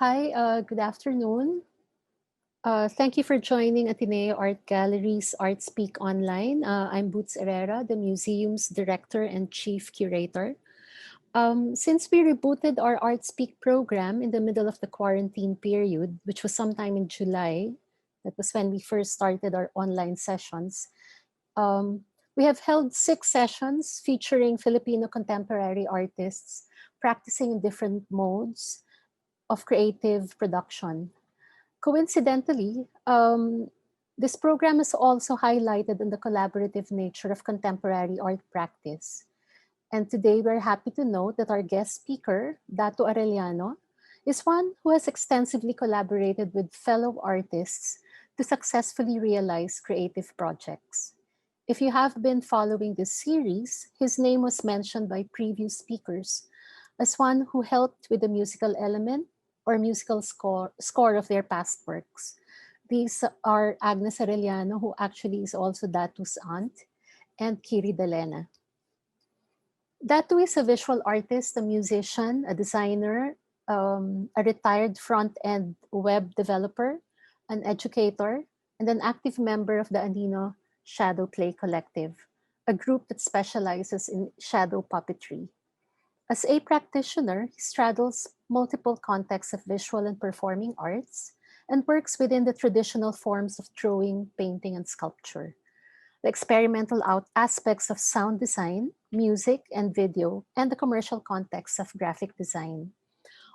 Hi, good afternoon. Thank you for joining Ateneo Art Gallery's ArtSpeak Online. I'm Boots Herrera, the museum's director and chief curator. Since we rebooted our ArtSpeak program in the middle of the quarantine period, which was sometime in July, that was when we first started our online sessions, um, we have held 6 sessions featuring Filipino contemporary artists practicing in different modes of creative production. Coincidentally, this program is also highlighted in the collaborative nature of contemporary art practice. And today we're happy to note that our guest speaker, Datu Arellano, is one who has extensively collaborated with fellow artists to successfully realize creative projects. If you have been following this series, his name was mentioned by previous speakers as one who helped with the musical element or musical score of their past works. These are Agnes Arellano, who actually is also Datu's aunt, and Kiri Delena. Datu is a visual artist, a musician, a designer, a retired front-end web developer, an educator, and an active member of the Anino Shadowplay Collective, a group that specializes in shadow puppetry. As a practitioner, he straddles multiple contexts of visual and performing arts and works within the traditional forms of drawing, painting, and sculpture, the experimental aspects of sound design, music, and video, and the commercial context of graphic design.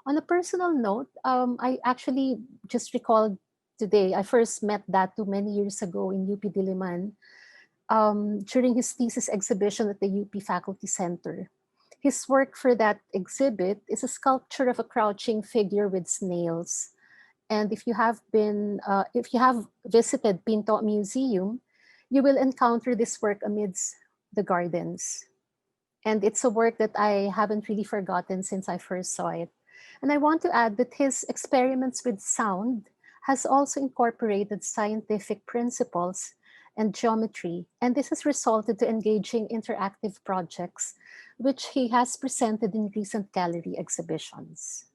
On a personal note, I actually just recalled today, I first met Datu many years ago in UP Diliman during his thesis exhibition at the UP Faculty Center. His work for that exhibit is a sculpture of a crouching figure with snails. And if you have visited Pinto Museum, you will encounter this work amidst the gardens. And it's a work that I haven't really forgotten since I first saw it. And I want to add that his experiments with sound has also incorporated scientific principles and geometry, and this has resulted to engaging interactive projects, which he has presented in recent gallery exhibitions.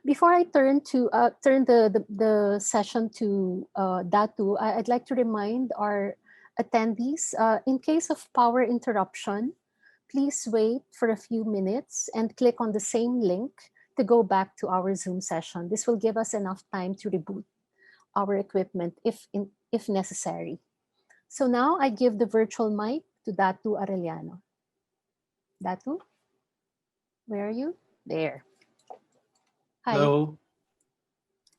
Before I turn the session to Datu, I'd like to remind our attendees, in case of power interruption, please wait for a few minutes and click on the same link to go back to our Zoom session. This will give us enough time to reboot our equipment if necessary. So now I give the virtual mic to Datu Arellano. Datu, where are you? There. Hi. Hello.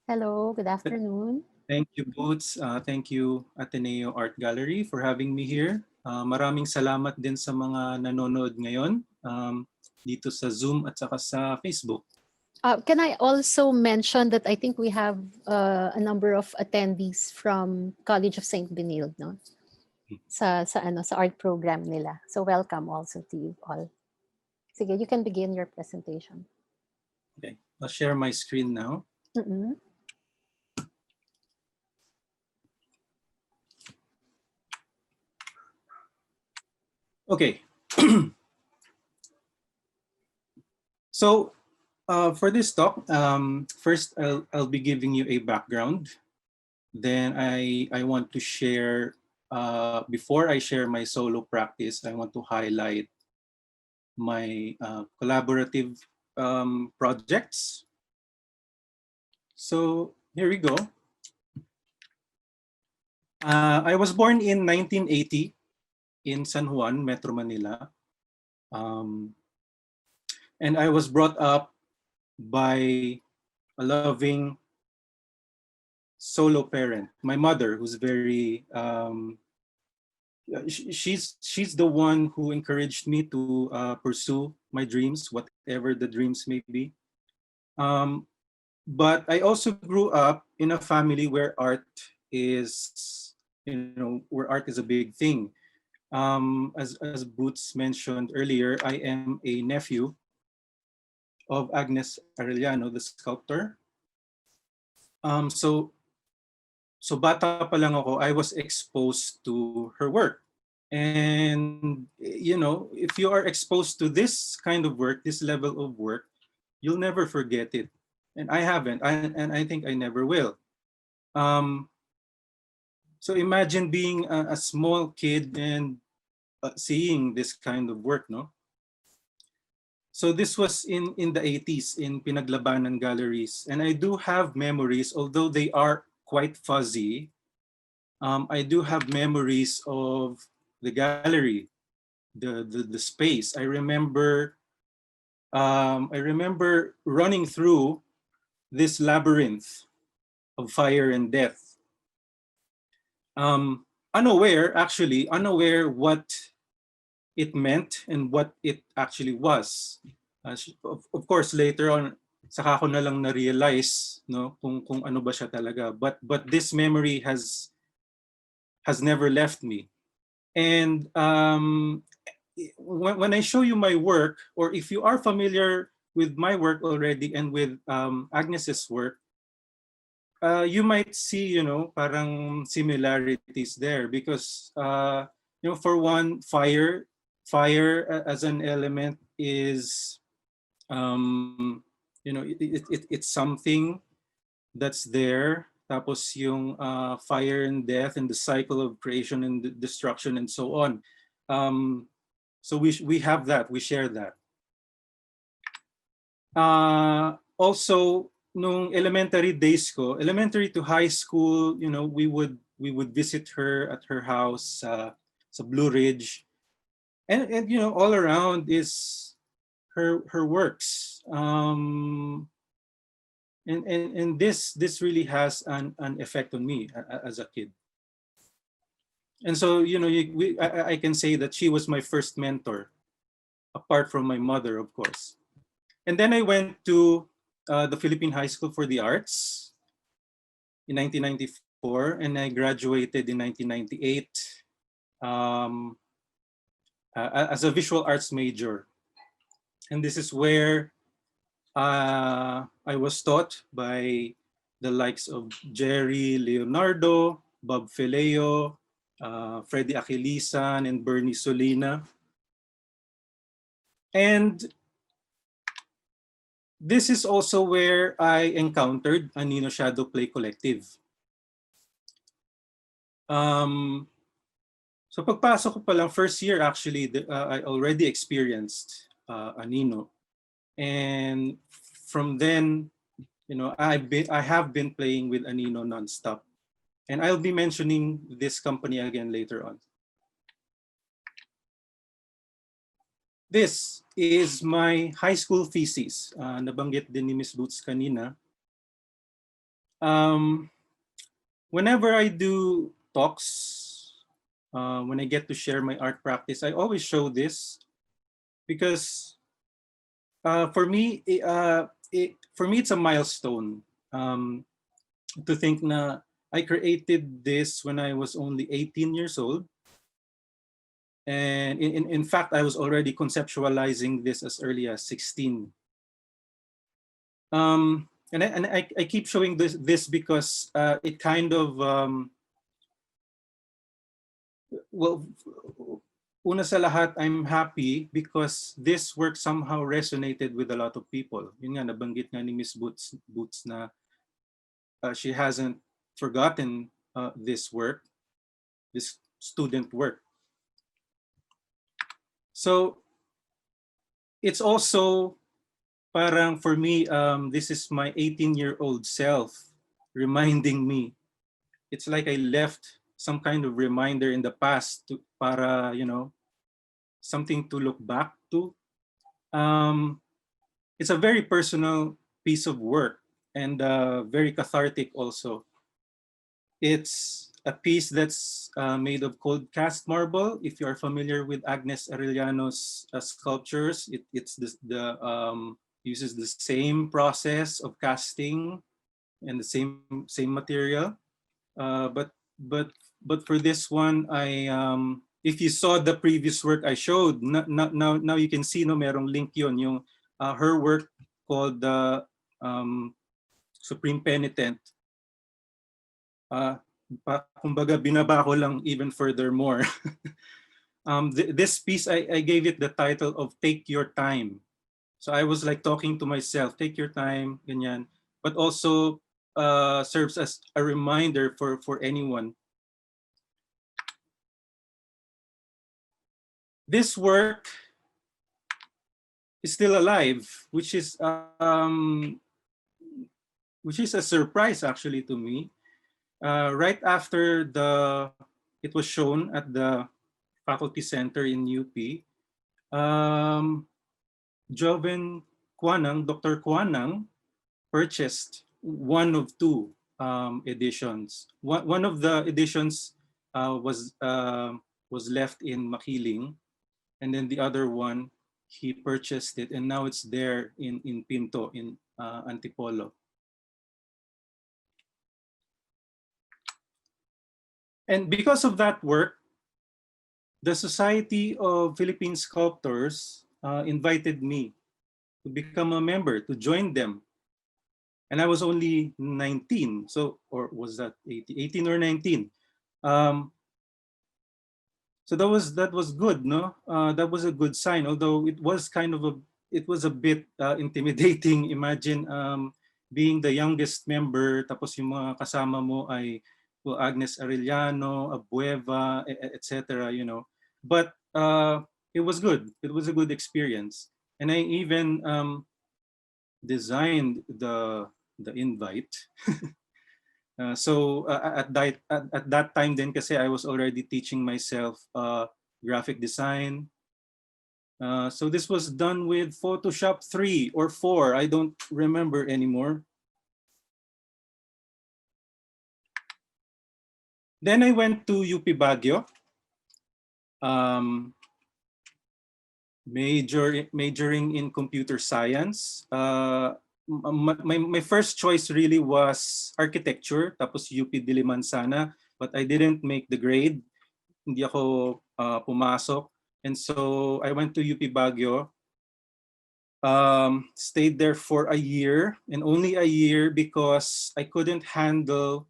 Hello, good afternoon. Thank you, Boots. Thank you, Ateneo Art Gallery, for having me here. Maraming salamat din sa mga nanonood ngayon dito sa Zoom at saka sa Facebook. Can I also mention that I think we have a number of attendees from College of St. Benilde, no? Sa art program nila. So welcome also to you all. Sige, you can begin your presentation. Okay, I'll share my screen now. Mm-mm. Okay. So for this talk, first I'll be giving you a background. Then I want to share, before I share my solo practice, I want to highlight my collaborative projects. So here we go. I was born in 1980 in San Juan, Metro Manila. And I was brought up by a loving solo parent, my mother, who's very, she's the one who encouraged me to pursue my dreams, whatever the dreams may be. But I also grew up in a family where art is, where art is a big thing. As Boots mentioned earlier, I am a nephew of Agnes Arellano, the sculptor. So bata pa lang ako, I was exposed to her work. And, if you are exposed to this kind of work, this level of work, you'll never forget it. and I haven't, and I think I never will. Um, so imagine being a small kid and seeing this kind of work, no? So this was in the 80s in Pinaglabanan galleries. And I do have memories, although they are quite fuzzy. I do have memories of the gallery, the space. I remember running through this labyrinth of fire and death. Unaware what it meant and what it actually was. Of course, later on, saka ko na lang na-realize, no, kung ano ba siya talaga. But this memory has never left me. And when I show you my work, or if you are familiar with my work already and with Agnes's work, you might see, parang similarities there because, for one, fire as an element is, it's something that's there. Tapos yung fire and death and the cycle of creation and destruction and so on. So we have that, we share that. Also, nung elementary days ko, elementary to high school, we would visit her at her house sa Blue Ridge, and all around is her works. And this really has an effect on me as a kid. And so I can say that she was my first mentor, apart from my mother, of course. And then I went to the Philippine High School for the Arts in 1994, and I graduated in 1998 um, as a visual arts major. And this is where I was taught by the likes of Jerry Leonardo, Bob Fileo, Freddie Achillesan, and Bernie Solina. And this is also where I encountered Anino Shadowplay Collective. So pagpasok ko pa lang, first year actually, I already experienced Anino. And from then, I have been playing with Anino nonstop. And I'll be mentioning this company again later on. This is my high school thesis. Nabanggit din ni Ms. Boots kanina. Whenever I do talks, when I get to share my art practice, I always show this because for me, it's a milestone to think na I created this when I was only 18 years old. And in fact, I was already conceptualizing this as early as 16. And I keep showing this because it kind of, well, una sa lahat, I'm happy because this work somehow resonated with a lot of people. Yun nga, nabanggit nga ni Miss Boots na she hasn't forgotten this work, this student work. So it's also parang for me, this is my 18-year-old self reminding me. It's like I left some kind of reminder in the past para, something to look back to. It's a very personal piece of work and very cathartic also. It's a piece that's made of cold cast marble. If you are familiar with Agnes Arellano's sculptures, it's uses the same process of casting and the same material. But for this one, if you saw the previous work I showed, now you can see, no, merong link yon, yung her work called the Supreme Penitent. Kumbaga binaba ko lang even furthermore. This piece, I gave it the title of Take Your Time. So I was like talking to myself, take your time, ganyan. but also serves as a reminder for anyone. This work is still alive, which is a surprise actually to me. Right after it was shown at the faculty center in UP, um, Joven Kwanang, Dr. Kwanang, purchased one of two editions. One of the editions was left in Makiling, and then the other one he purchased it, and now it's there in Pinto in Antipolo. And because of that work, the Society of Philippine Sculptors invited me to become a member, to join them. And I was only 19, so, or was that 18 or 19? Um, so that was good, no? That was a good sign, although it was a bit intimidating. Imagine being the youngest member, tapos yung mga kasama mo ay well, Agnes Arellano, Abueva, etc. You know, but it was good. It was a good experience, and I even designed the invite. At that time then kasi I was already teaching myself graphic design. So this was done with Photoshop 3 or 4. I don't remember anymore. Then I went to UP Baguio, majoring in computer science. My first choice really was architecture, tapos UP Diliman sana, but I didn't make the grade. Hindi ako pumasok. And so I went to UP Baguio, stayed there for a year, and only a year because I couldn't handle,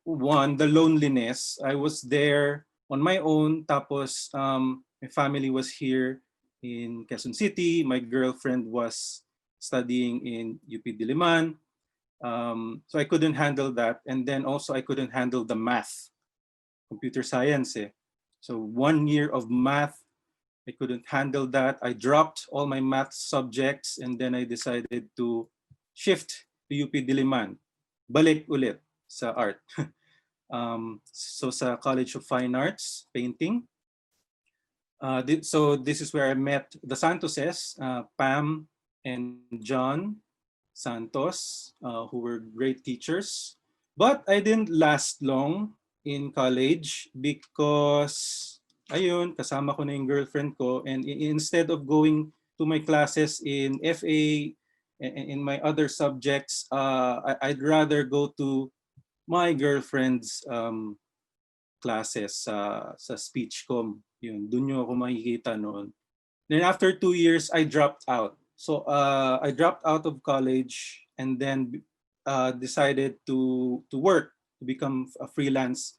one, the loneliness. I was there on my own, tapos my family was here in Quezon City. My girlfriend was studying in UP Diliman. So I couldn't handle that. And then also I couldn't handle the math, computer science. So 1 year of math, I couldn't handle that. I dropped all my math subjects and then I decided to shift to UP Diliman. Balik ulit sa art. So sa College of Fine Arts, painting. So this is where I met the Santoses, Pam and John Santos, who were great teachers. But I didn't last long in college because, ayun, kasama ko na yung girlfriend ko. And instead of going to my classes in FA and in my other subjects, I'd rather go to my girlfriend's classes sa speech com. Yun, dun nyo ako makikita noon. Then after 2 years, I dropped out. So I dropped out of college and then decided to work, to become a freelance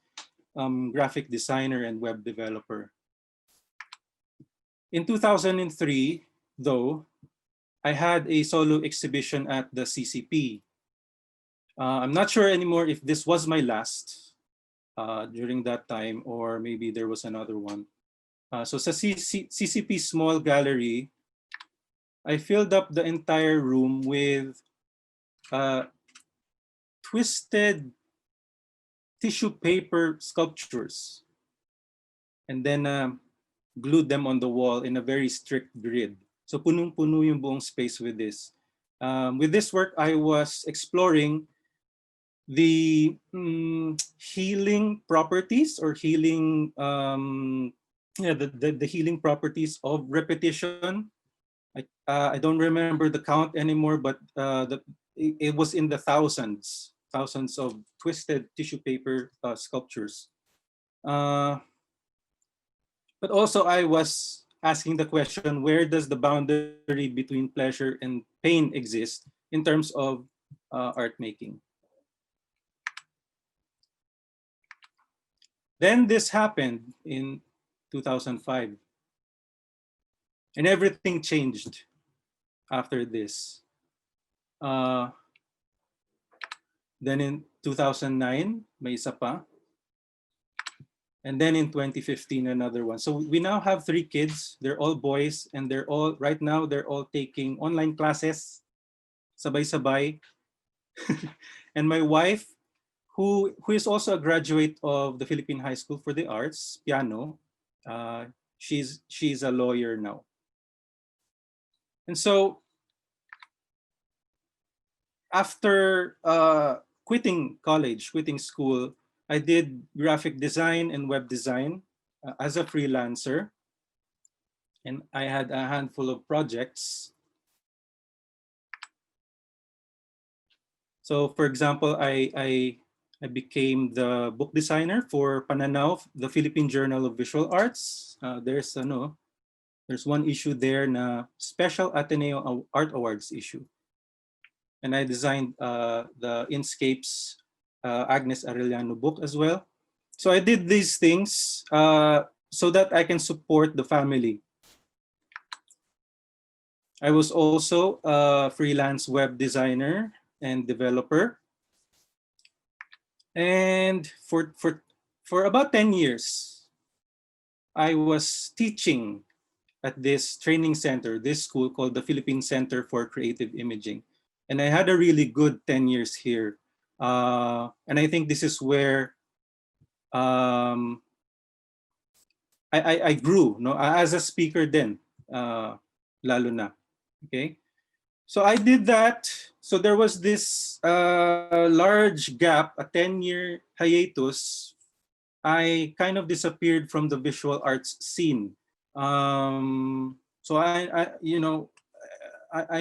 graphic designer and web developer. In 2003, though, I had a solo exhibition at the CCP. I'm not sure anymore if this was my last during that time or maybe there was another one. So sa CCP Small Gallery, I filled up the entire room with twisted tissue paper sculptures and then glued them on the wall in a very strict grid. So punong-puno yung buong space with this. With this work, I was exploring the healing properties or healing, the healing properties of repetition. I don't remember the count anymore, but it was in the thousands of twisted tissue paper sculptures. But also I was asking the question, where does the boundary between pleasure and pain exist in terms of art making? Then this happened in 2005. And everything changed after this. Then in 2009, may isa pa. And then in 2015, another one. So we now have 3 kids. They're all boys, and right now, they're all taking online classes, sabay-sabay. And my wife, who is also a graduate of the Philippine High School for the Arts, piano, she's a lawyer now. And so after quitting college, quitting school, I did graphic design and web design as a freelancer. And I had a handful of projects. So for example, I became the book designer for Pananaw, the Philippine Journal of Visual Arts. There's one issue there na special Ateneo Art Awards issue. And I designed the Inscapes Agnes Arellano book as well. So I did these things so that I can support the family. I was also a freelance web designer and developer. And for about 10 years, I was teaching at this training center, this school called the Philippine Center for Creative Imaging. And I had a really good 10 years here. And I think this is where I grew, no, as a speaker then, lalo na. Okay. So I did that. So there was this large gap, a 10-year hiatus. I kind of disappeared from the visual arts scene. So I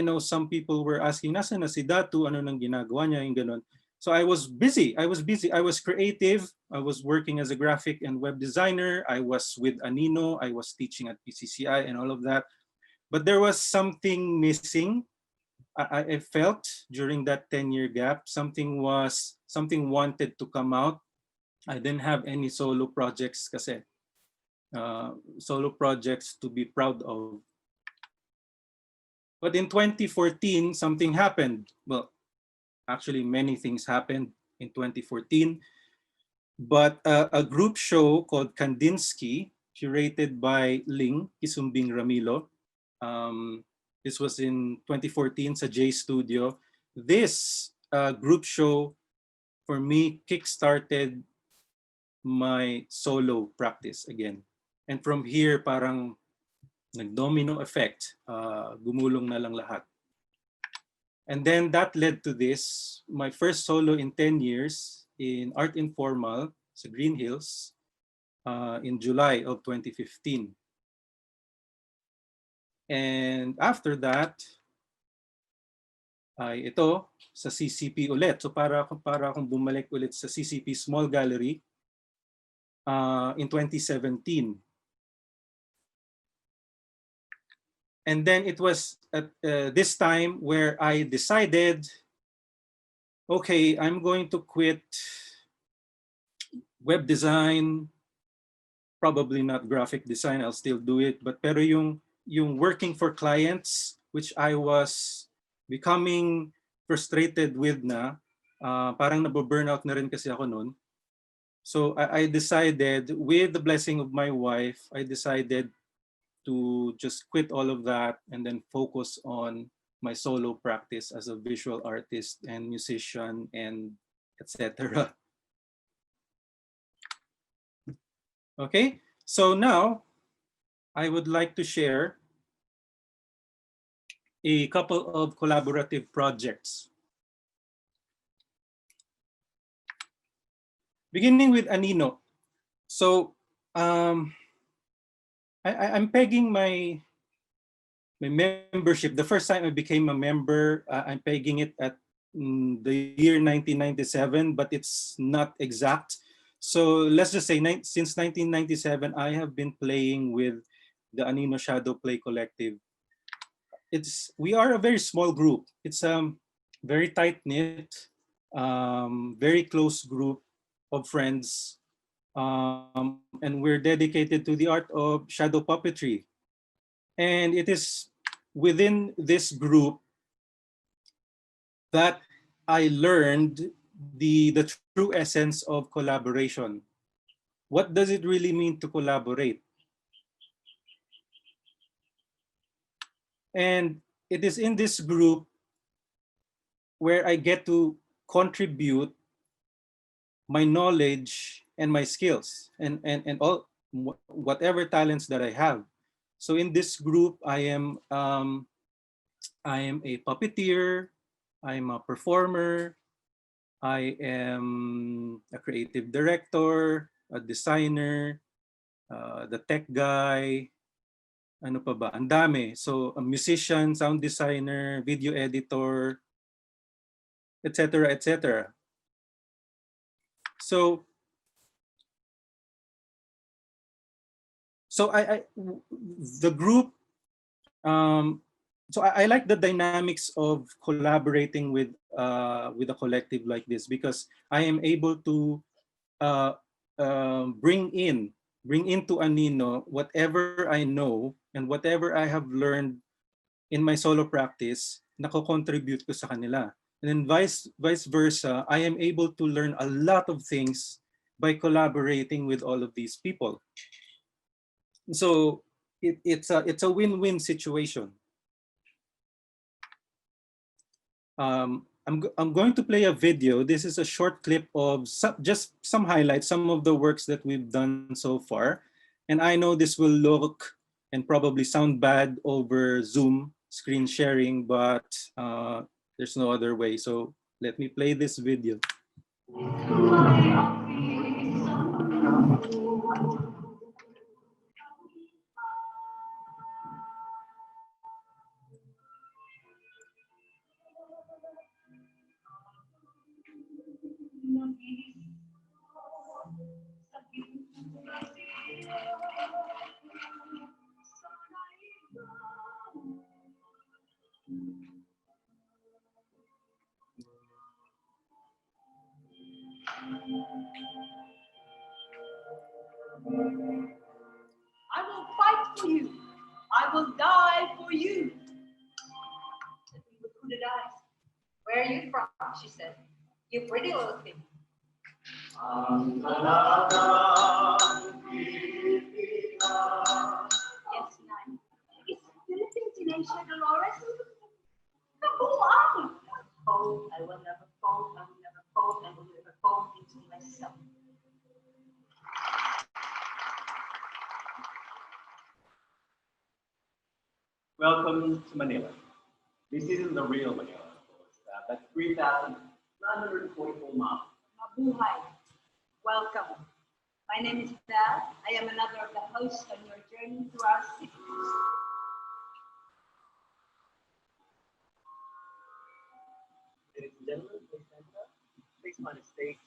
know some people were asking, nasa na si Datu, ano nang ginagawa niya, yung ganun. So I was busy. I was creative. I was working as a graphic and web designer. I was with Anino. I was teaching at PCCI and all of that. But there was something missing. I felt during that 10-year gap, something wanted to come out. I didn't have any solo projects kasi. Solo projects to be proud of. But in 2014, something happened. Well, actually many things happened in 2014. But a group show called Kandinsky, curated by Ling Kisumbing Ramilo. This was in 2014 sa J Studio. This group show for me kickstarted my solo practice again. And from here, parang nag-domino effect, gumulong na lang lahat. And then that led to this, my first solo in 10 years in Art Informal sa Green Hills in July of 2015. And after that, ay ito sa CCP ulit. So para akong bumalik ulit sa CCP Small Gallery in 2017. And then it was at this time where I decided, okay, I'm going to quit web design, probably not graphic design, I'll still do it, but pero yung working for clients, which I was becoming frustrated with na, parang nababurnout na rin kasi ako noon. So I decided, with the blessing of my wife, I decided to just quit all of that and then focus on my solo practice as a visual artist and musician and etc. Okay, so now I would like to share a couple of collaborative projects. Beginning with Anino. So I'm pegging my membership. The first time I became a member, I'm pegging it at the year 1997, but it's not exact. So let's just say since 1997, I have been playing with the Anino Shadowplay Collective. We are a very small group. It's very tight-knit, very close group of friends. And we're dedicated to the art of shadow puppetry. And it is within this group that I learned the true essence of collaboration. What does it really mean to collaborate? And it is in this group where I get to contribute my knowledge and my skills and all whatever talents that I have. So in this group, I am a puppeteer, I'm a performer, I am a creative director, a designer, the tech guy, ano pa ba? Ang dami. So a musician, sound designer, video editor, etc., etc. So I the group so I like the dynamics of collaborating with a collective like this, because I am able to uh, bring into Anino whatever I know and whatever I have learned in my solo practice, nako-contribute ko sa kanila. And then vice versa, I am able to learn a lot of things by collaborating with all of these people. So it's a win-win situation. I'm going to play a video. This is a short clip of just some highlights, some of the works that we've done so far. And I know this will look and probably sound bad over Zoom screen sharing, but there's no other way. So let me play this video. I will fight for you. I will die for you. With hooded eyes. Where are you from? She said. You pretty little thing. Yes, nine. Is Philippine teenager Dolores? Kabuang! Fold, I will never fold, I will never fold, I will never fold into myself. Welcome to Manila. This isn't the real Manila, of course. That's 3,944 miles. Mabuhay. Welcome. My name is Belle. I am another of the hosts on your journey through our city. Ladies and gentlemen, please stand up. Please find a stage.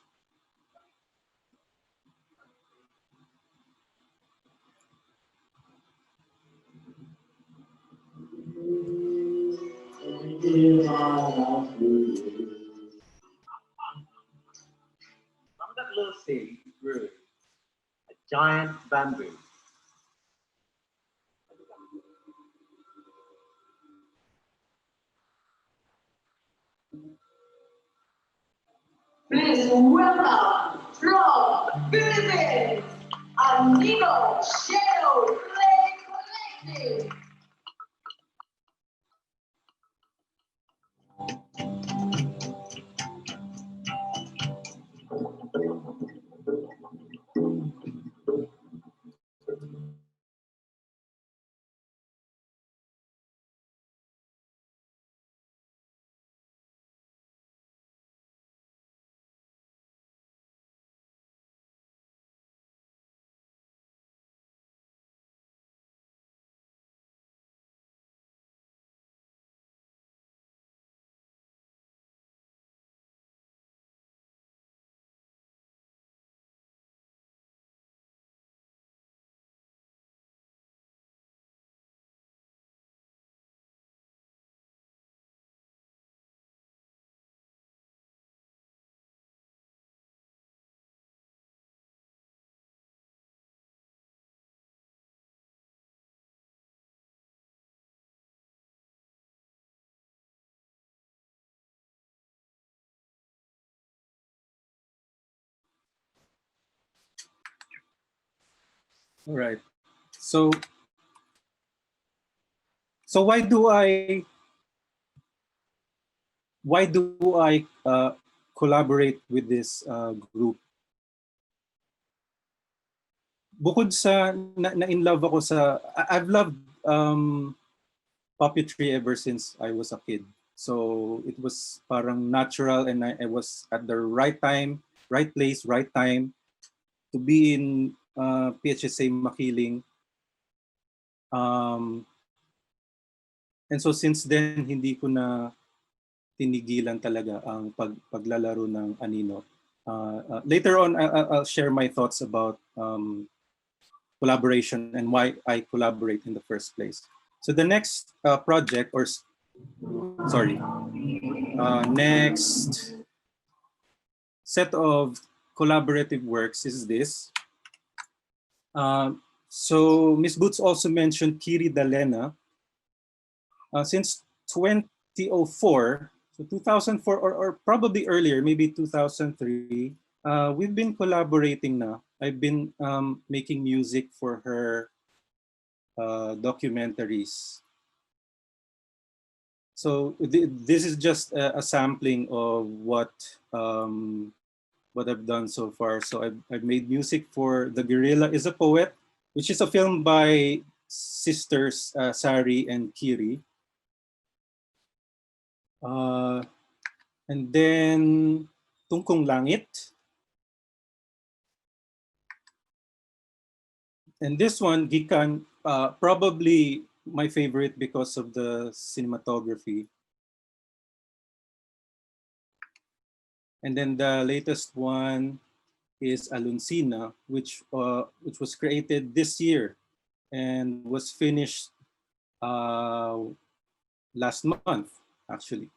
From that little seed grew a giant bamboo. Please welcome from Philippines, Anino Shadowplay Collective. All right. So so why do I collaborate with this group? Bukod sa na in love ako sa I've loved puppetry ever since I was a kid. So it was parang natural, and I was at the right time, right place, right time to be in PHSA Makiling. Um, and so since then, hindi ko na tinigilan talaga ang paglalaro ng Anino. Later on, I'll share my thoughts about collaboration and why I collaborate in the first place. So the next project, or sorry, next set of collaborative works is this. So Ms. Boots also mentioned Kiri Dalena. Since 2004, so 2004 or probably earlier, maybe 2003, we've been collaborating na. I've been making music for her documentaries. So this is just a sampling of what I've done so far. So I've made music for The Gorilla is a Poet, which is a film by sisters Sari and Kiri. And then Tungkong Langit. And this one, Gikan, probably my favorite because of the cinematography. And then the latest one is Aluncina, which was created this year and was finished last month, actually.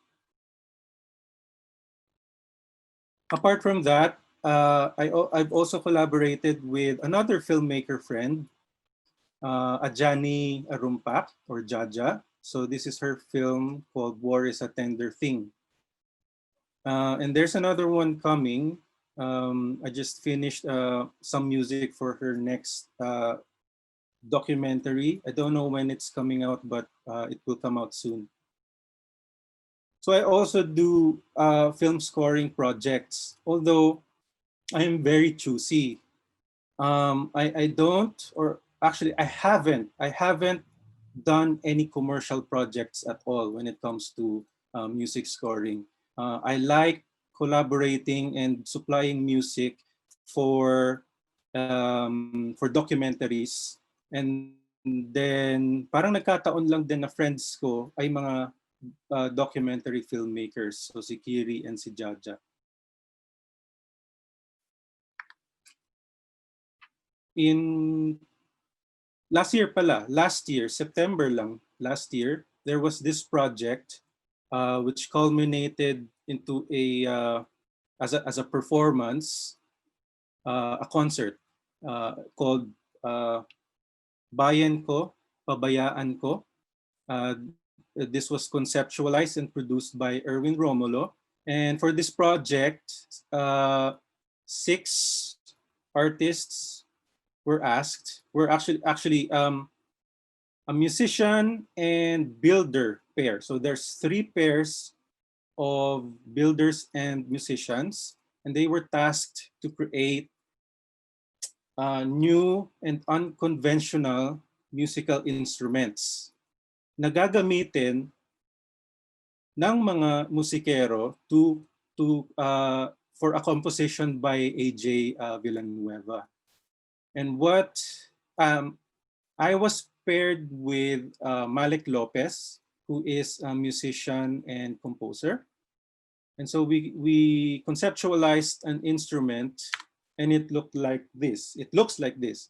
Apart from that, I've also collaborated with another filmmaker friend, Ajani Arumpak, or Jaja. So this is her film called War is a Tender Thing. And there's another one coming. I just finished some music for her next documentary. I don't know when it's coming out, but it will come out soon. So I also do film scoring projects, although I am very choosy. I don't, or actually I haven't done any commercial projects at all when it comes to music scoring. I like collaborating and supplying music for documentaries, and then parang nagkataon lang din na friends ko ay mga documentary filmmakers, so si Kiri and si Jaja. In last year, September lang, last year, there was this project which culminated into as a performance, a concert called Bayan Ko, Pabayaan Ko. This was conceptualized and produced by Erwin Romulo. And for this project, 6 artists were asked. We're actually a musician and builder pair. So there's 3 pairs of builders and musicians, and they were tasked to create new and unconventional musical instruments na gagamitin ng mga musikero for a composition by AJ Villanueva. And what I was paired with Malik Lopez, who is a musician and composer. And so we conceptualized an instrument, and it looked like this. It looks like this.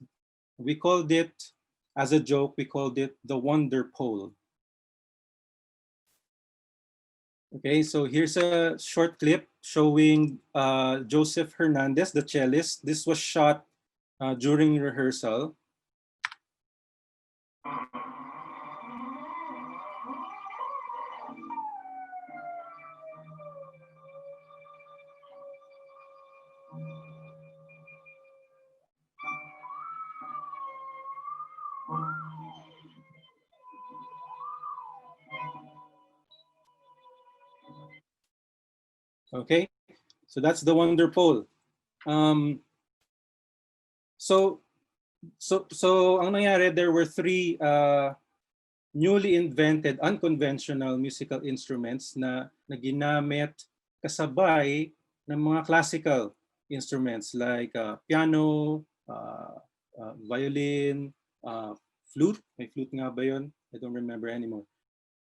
We called it, as a joke, we called it the Wonder Pole. Okay, so here's a short clip showing Joseph Hernandez, the cellist. This was shot during rehearsal. Okay, so that's the wonder pole. Um, so ang nangyari, there were three newly invented unconventional musical instruments na ginamit kasabay ng mga classical instruments like piano, violin, flute. May flute nga ba yun? I don't remember anymore.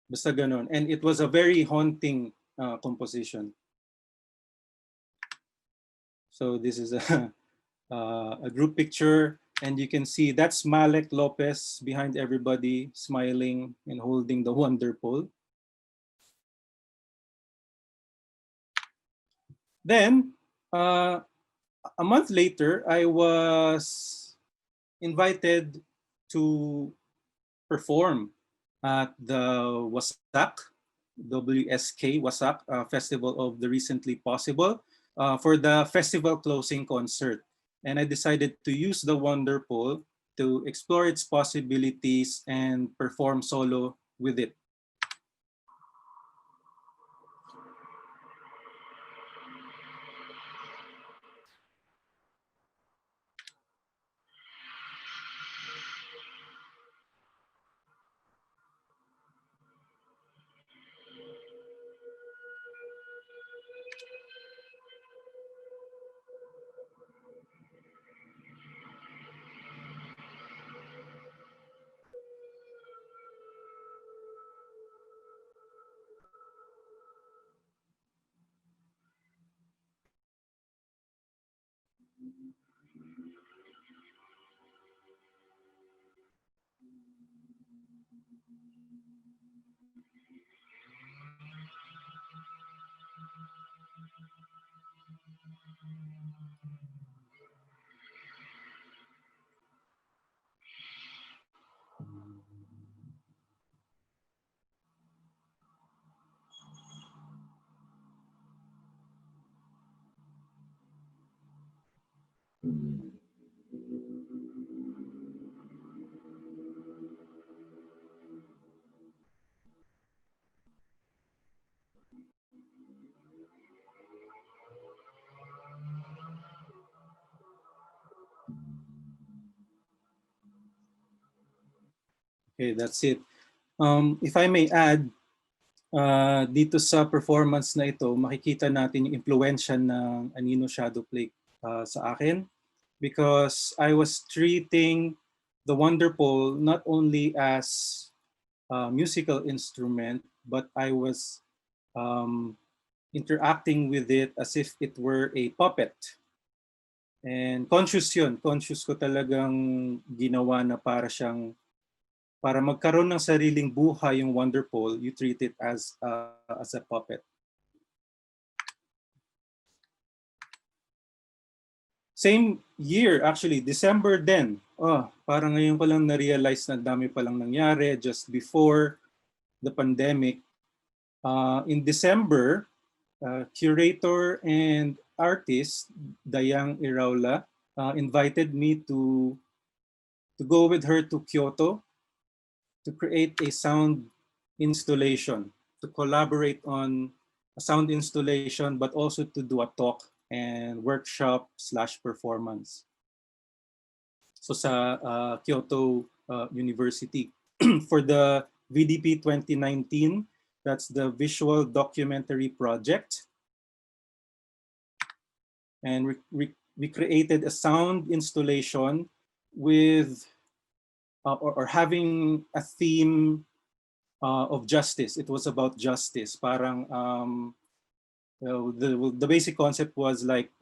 Basta ganun. And it was a very haunting composition. So this is a group picture, and you can see that's Malek Lopez behind everybody, smiling and holding the wonder pole. Then, a month later, I was invited to perform at the WSK Festival of the Recently Possible for the festival closing concert. And I decided to use the wonder pole to explore its possibilities and perform solo with it. Okay, that's it. If I may add, dito sa performance na ito, makikita natin yung impluensya ng Anino Shadowplay sa akin, because I was treating the wonder pole not only as a musical instrument, but I was interacting with it as if it were a puppet. And conscious yun. Conscious ko talagang ginawa na para magkaroon ng sariling buhay yung wonder pole, you treat it as a puppet. Same year, actually, December din. Parang ngayon ko lang na-realize na dami palang nangyari just before the pandemic. In December, curator and artist Dayang Iraula invited me to go with her to Kyoto to create a sound installation, to collaborate on a sound installation, but also to do a talk and workshop/performance. So sa Kyoto University for the VDP 2019, that's the Visual Documentary Project. And we created a sound installation with or having a theme of justice. It was about justice. Parang the basic concept was like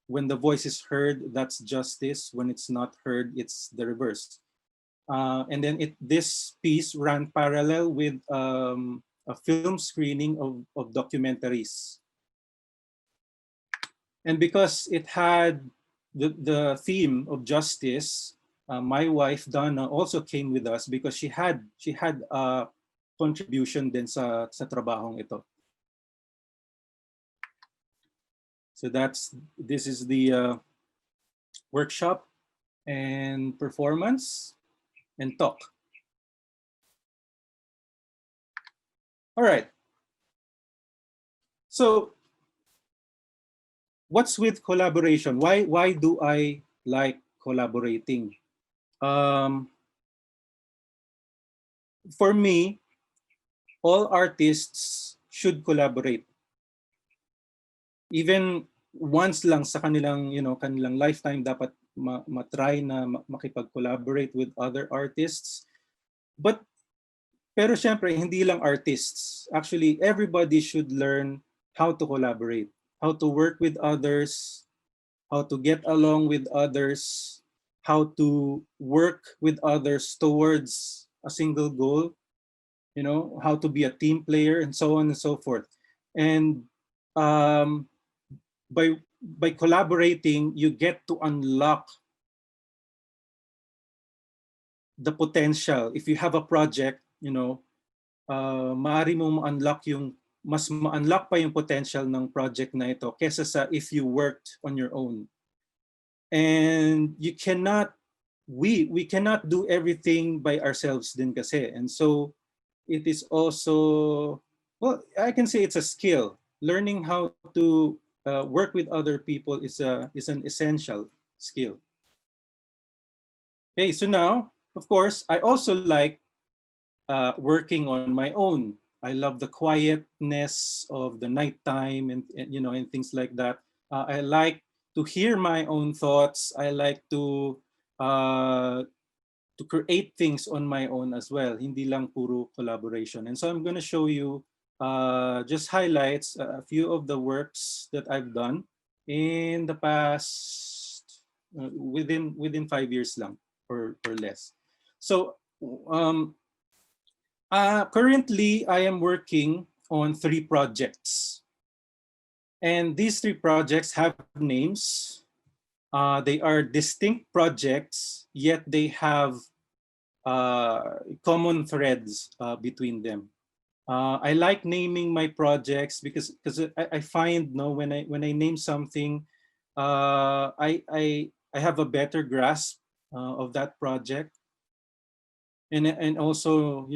when the voice is heard, that's justice. When it's not heard, it's the reverse. And then this piece ran parallel with a film screening of documentaries. And because it had the theme of justice, my wife Donna also came with us because she had a contribution din sa trabahong ito. So this is the workshop and performance and talk. All right. So what's with collaboration? Why do I like collaborating? Um, for me, all artists should collaborate. Even once lang sa kanilang, kanilang lifetime, dapat matry na makipag-collaborate with other artists. Pero syempre, hindi lang artists. Actually, everybody should learn how to collaborate, how to work with others, how to get along with others, how to work with others towards a single goal, how to be a team player, and so on and so forth. And um, by collaborating, you get to unlock the potential. If you have a project, maaari mong ma-unlock mas ma-unlock pa yung potential ng project na ito kesa sa if you worked on your own. And we cannot do everything by ourselves din kasi. And so it is also, well, I can say it's a skill. Learning how to work with other people is an essential skill. Okay, so now, of course, I also like working on my own. I love the quietness of the nighttime and things like that. I like to hear my own thoughts. I like to create things on my own as well. Hindi lang puro collaboration. And so I'm going to show you just highlights a few of the works that I've done in the past within 5 years lang or less. So currently, I am working on 3 projects. And these 3 projects have names. They are distinct projects, yet they have common threads between them. I like naming my projects because I find when I name something, I have a better grasp of that project, and also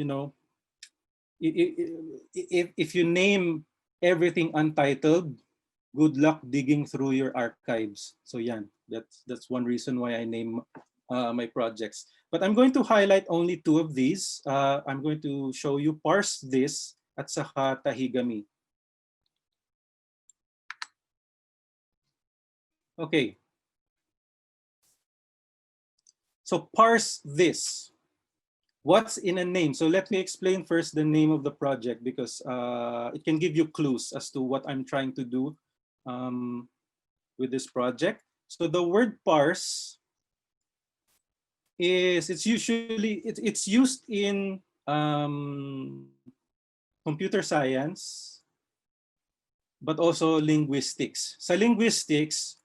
if you name everything untitled, good luck digging through your archives. So yan, that's one reason why I name my projects. But I'm going to highlight only 2 of these. I'm going to show you Parse This at saka Tahigami. Okay. So Parse This. What's in a name? So let me explain first the name of the project because it can give you clues as to what I'm trying to do with this project. So the word parse it's used in computer science, but also linguistics. Sa linguistics,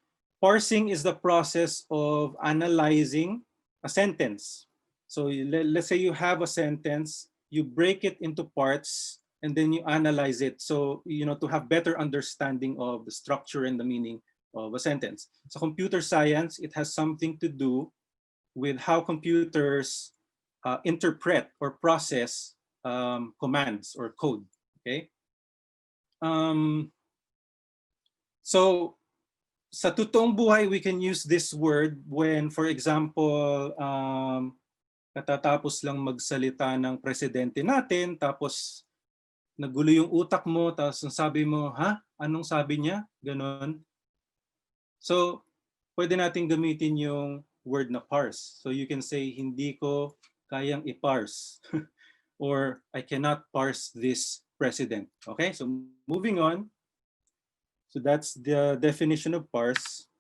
parsing is the process of analyzing a sentence. So let's say you have a sentence, you break it into parts, and then you analyze it. So, to have better understanding of the structure and the meaning of a sentence. So computer science, it has something to do with how computers interpret or process commands or code, okay? So sa totoong buhay, we can use this word when, for example, katatapos lang magsalita ng presidente natin, tapos nagulo yung utak mo, tapos sabi mo, ha? Anong sabi niya? Ganon. So, pwede natin gamitin yung word na parse. So you can say, hindi ko kayang i-parse. Or, I cannot parse this president. Okay, so moving on. So that's the definition of parse.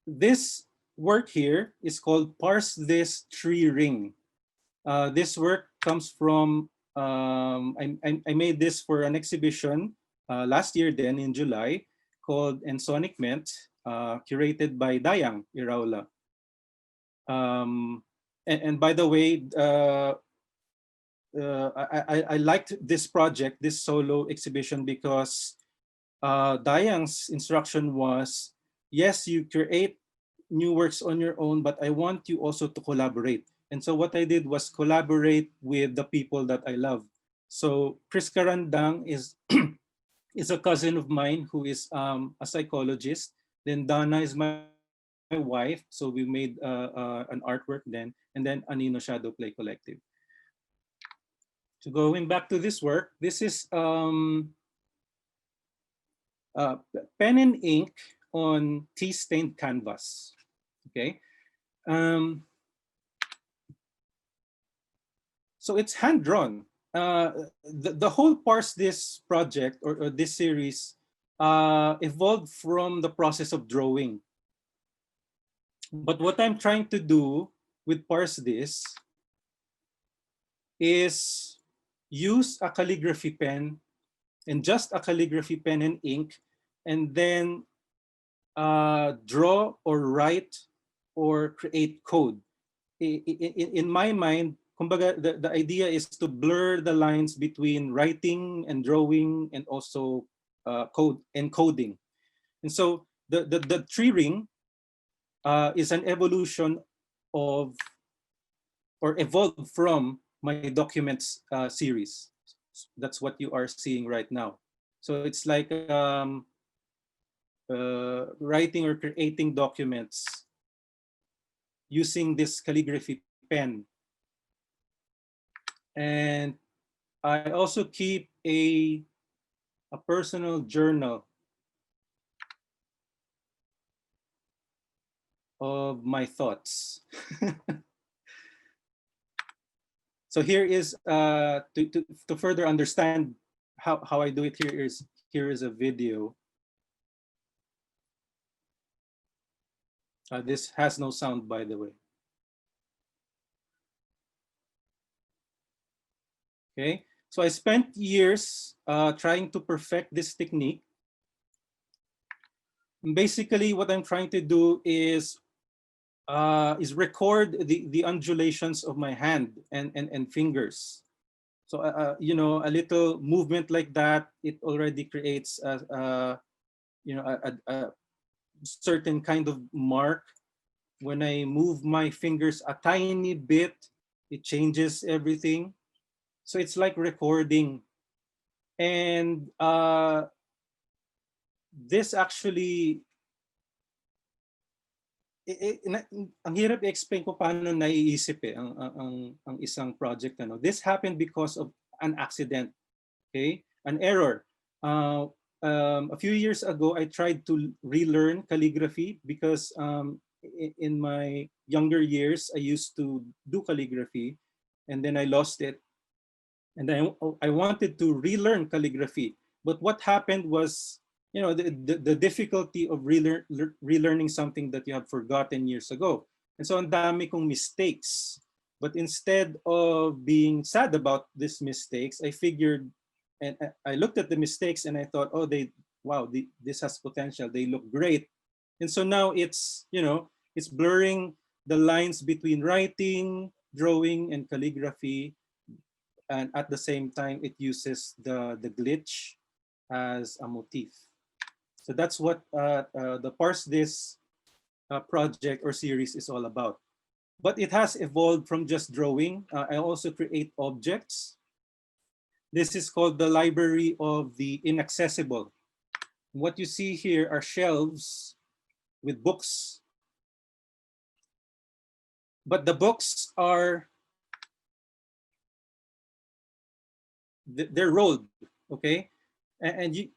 This work here is called Parse This Tree Ring. This work comes from, I made this for an exhibition last year then in July called Ensonic Ment, curated by Dayang Iraula. And by the way, I liked this project, this solo exhibition, because Dayang's instruction was, yes, you create new works on your own, but I want you also to collaborate. And so what I did was collaborate with the people that I love. So Chris Karandang is is a cousin of mine who is a psychologist. Then Dana is my wife, so we made an artwork then, and then Anino Shadowplay Collective. So going back to this work, this is pen and ink on tea-stained canvas. Okay, um, so it's hand drawn. The whole Parse This project or this series evolved from the process of drawing. But what I'm trying to do with Parse This is use a calligraphy pen and just a calligraphy pen and ink, and then draw or write or create code. In my mind, kumbaga, the idea is to blur the lines between writing and drawing and also code encoding. And so the tree ring is an evolution of or evolved from my documents series. That's what you are seeing right now. So it's like writing or creating documents using this calligraphy pen. And I also keep a personal journal of my thoughts. So here is, to further understand how I do it, here is a video. This has no sound, by the way. Okay, so I spent years trying to perfect this technique. And basically, what I'm trying to do is record the undulations of my hand and fingers. So you know, a little movement like that, it already creates you know, a certain kind of mark. When I move my fingers a tiny bit, it changes everything. So it's like recording. And this actually, ang hirap i-explain ko paano naiisip ang isang project. This happened because of an accident, okay? An error. A few years ago, I tried to relearn calligraphy because in my younger years, I used to do calligraphy and then I lost it. And I wanted to relearn calligraphy. But what happened was, you know, the difficulty of relearning something that you have forgotten years ago. And so ang dami kong mistakes. But instead of being sad about these mistakes, I figured, and I looked at the mistakes and I thought, oh, wow, this has potential. They look great. And so now it's, you know, it's blurring the lines between writing, drawing, and calligraphy. And at the same time, it uses the glitch as a motif. So that's what the Parse This project or series is all about. But it has evolved from just drawing. I also create objects. This is called the Library of the Inaccessible. What you see here are shelves with books. But the books are, they're rolled, okay? And you,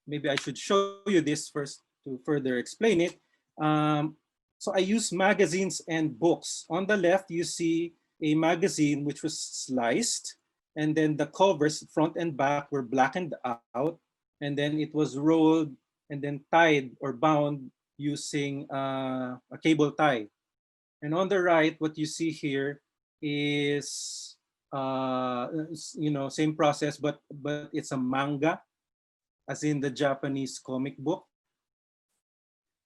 maybe I should show you this first to further explain it. So I use magazines and books. On the left, you see a magazine which was sliced, and then the covers, front and back, were blackened out, and then it was rolled and then tied or bound using a cable tie. And on the right, what you see here is, you know, same process, but it's a manga, as in the Japanese comic book.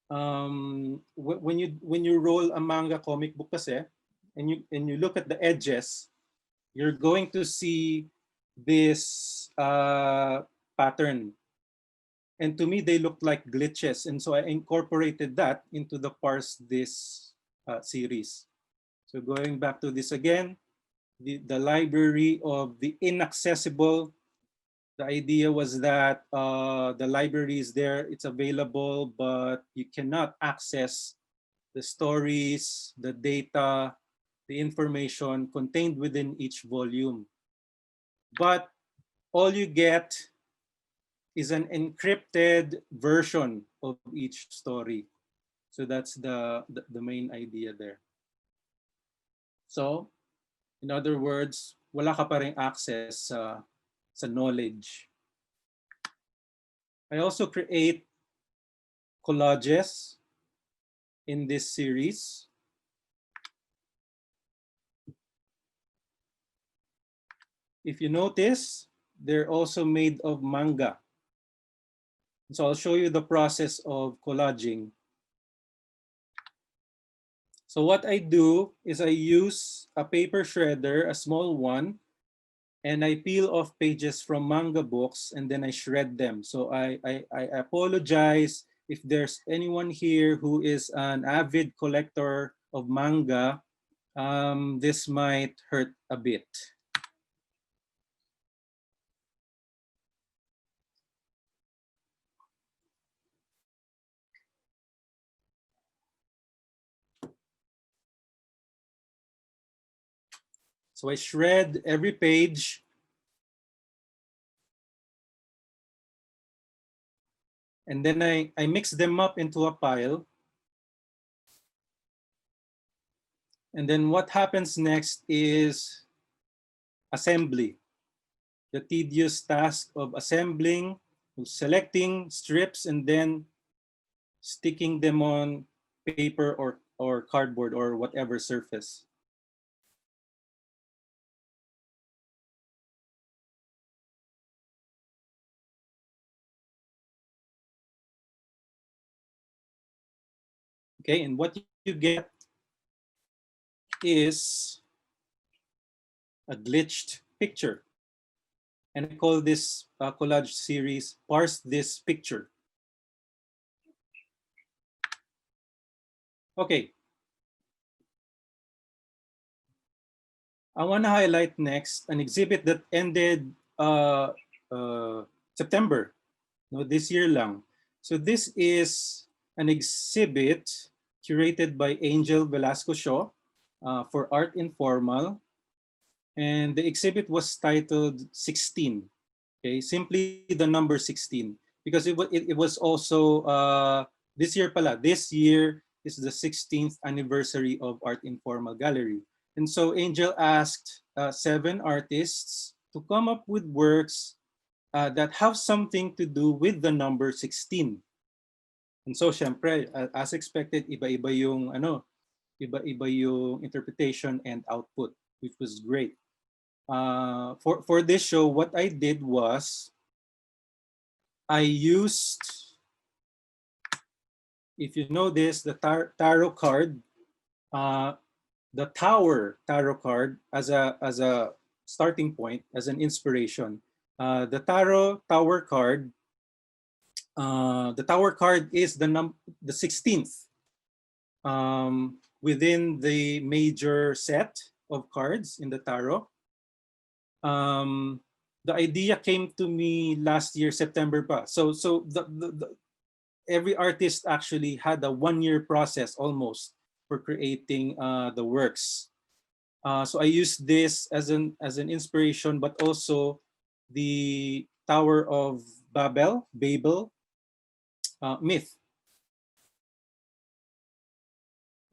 When you roll a manga comic book kasi, and you look at the edges, you're going to see this pattern. And to me, they look like glitches. And so I incorporated that into the Parse This series. So going back to this again, the Library of the Inaccessible The idea was that the library is there, it's available, but you cannot access the stories, the data, the information contained within each volume. But all you get is an encrypted version of each story. So that's the main idea there. So, in other words, wala ka pa rin access sa knowledge. I also create collages in this series. If you notice, they're also made of manga. So I'll show you the process of collaging. So what I do is I use a paper shredder, a small one, and I peel off pages from manga books and then I shred them. So I apologize if there's anyone here who is an avid collector of manga. This might hurt a bit. So I shred every page. And then I mix them up into a pile. And then what happens next is assembly. The tedious task of assembling, selecting strips, and then sticking them on paper or cardboard or whatever surface. Okay, and what you get is a glitched picture. And I call this collage series Parse This Picture. Okay. I want to highlight next an exhibit that ended September, no, this year lang. So this is an exhibit curated by Angel Velasco Shaw for Art Informal. And the exhibit was titled 16. Okay, simply the number 16, because it was also this year pala. This year is the 16th anniversary of Art Informal Gallery. And so Angel asked 7 artists to come up with works that have something to do with the number 16. And so syempre, as expected, iba-iba yung iba-iba yung interpretation and output, which was great. For this show, what I did was I used, if you know this, the tarot card, the Tower tarot card as a starting point, as an inspiration. The Tower card, is the 16th within the major set of cards in the tarot. The idea came to me last year, September pa. So every artist actually had a 1-year process almost for creating the works. So I used this as an inspiration, but also the Tower of Babel myth.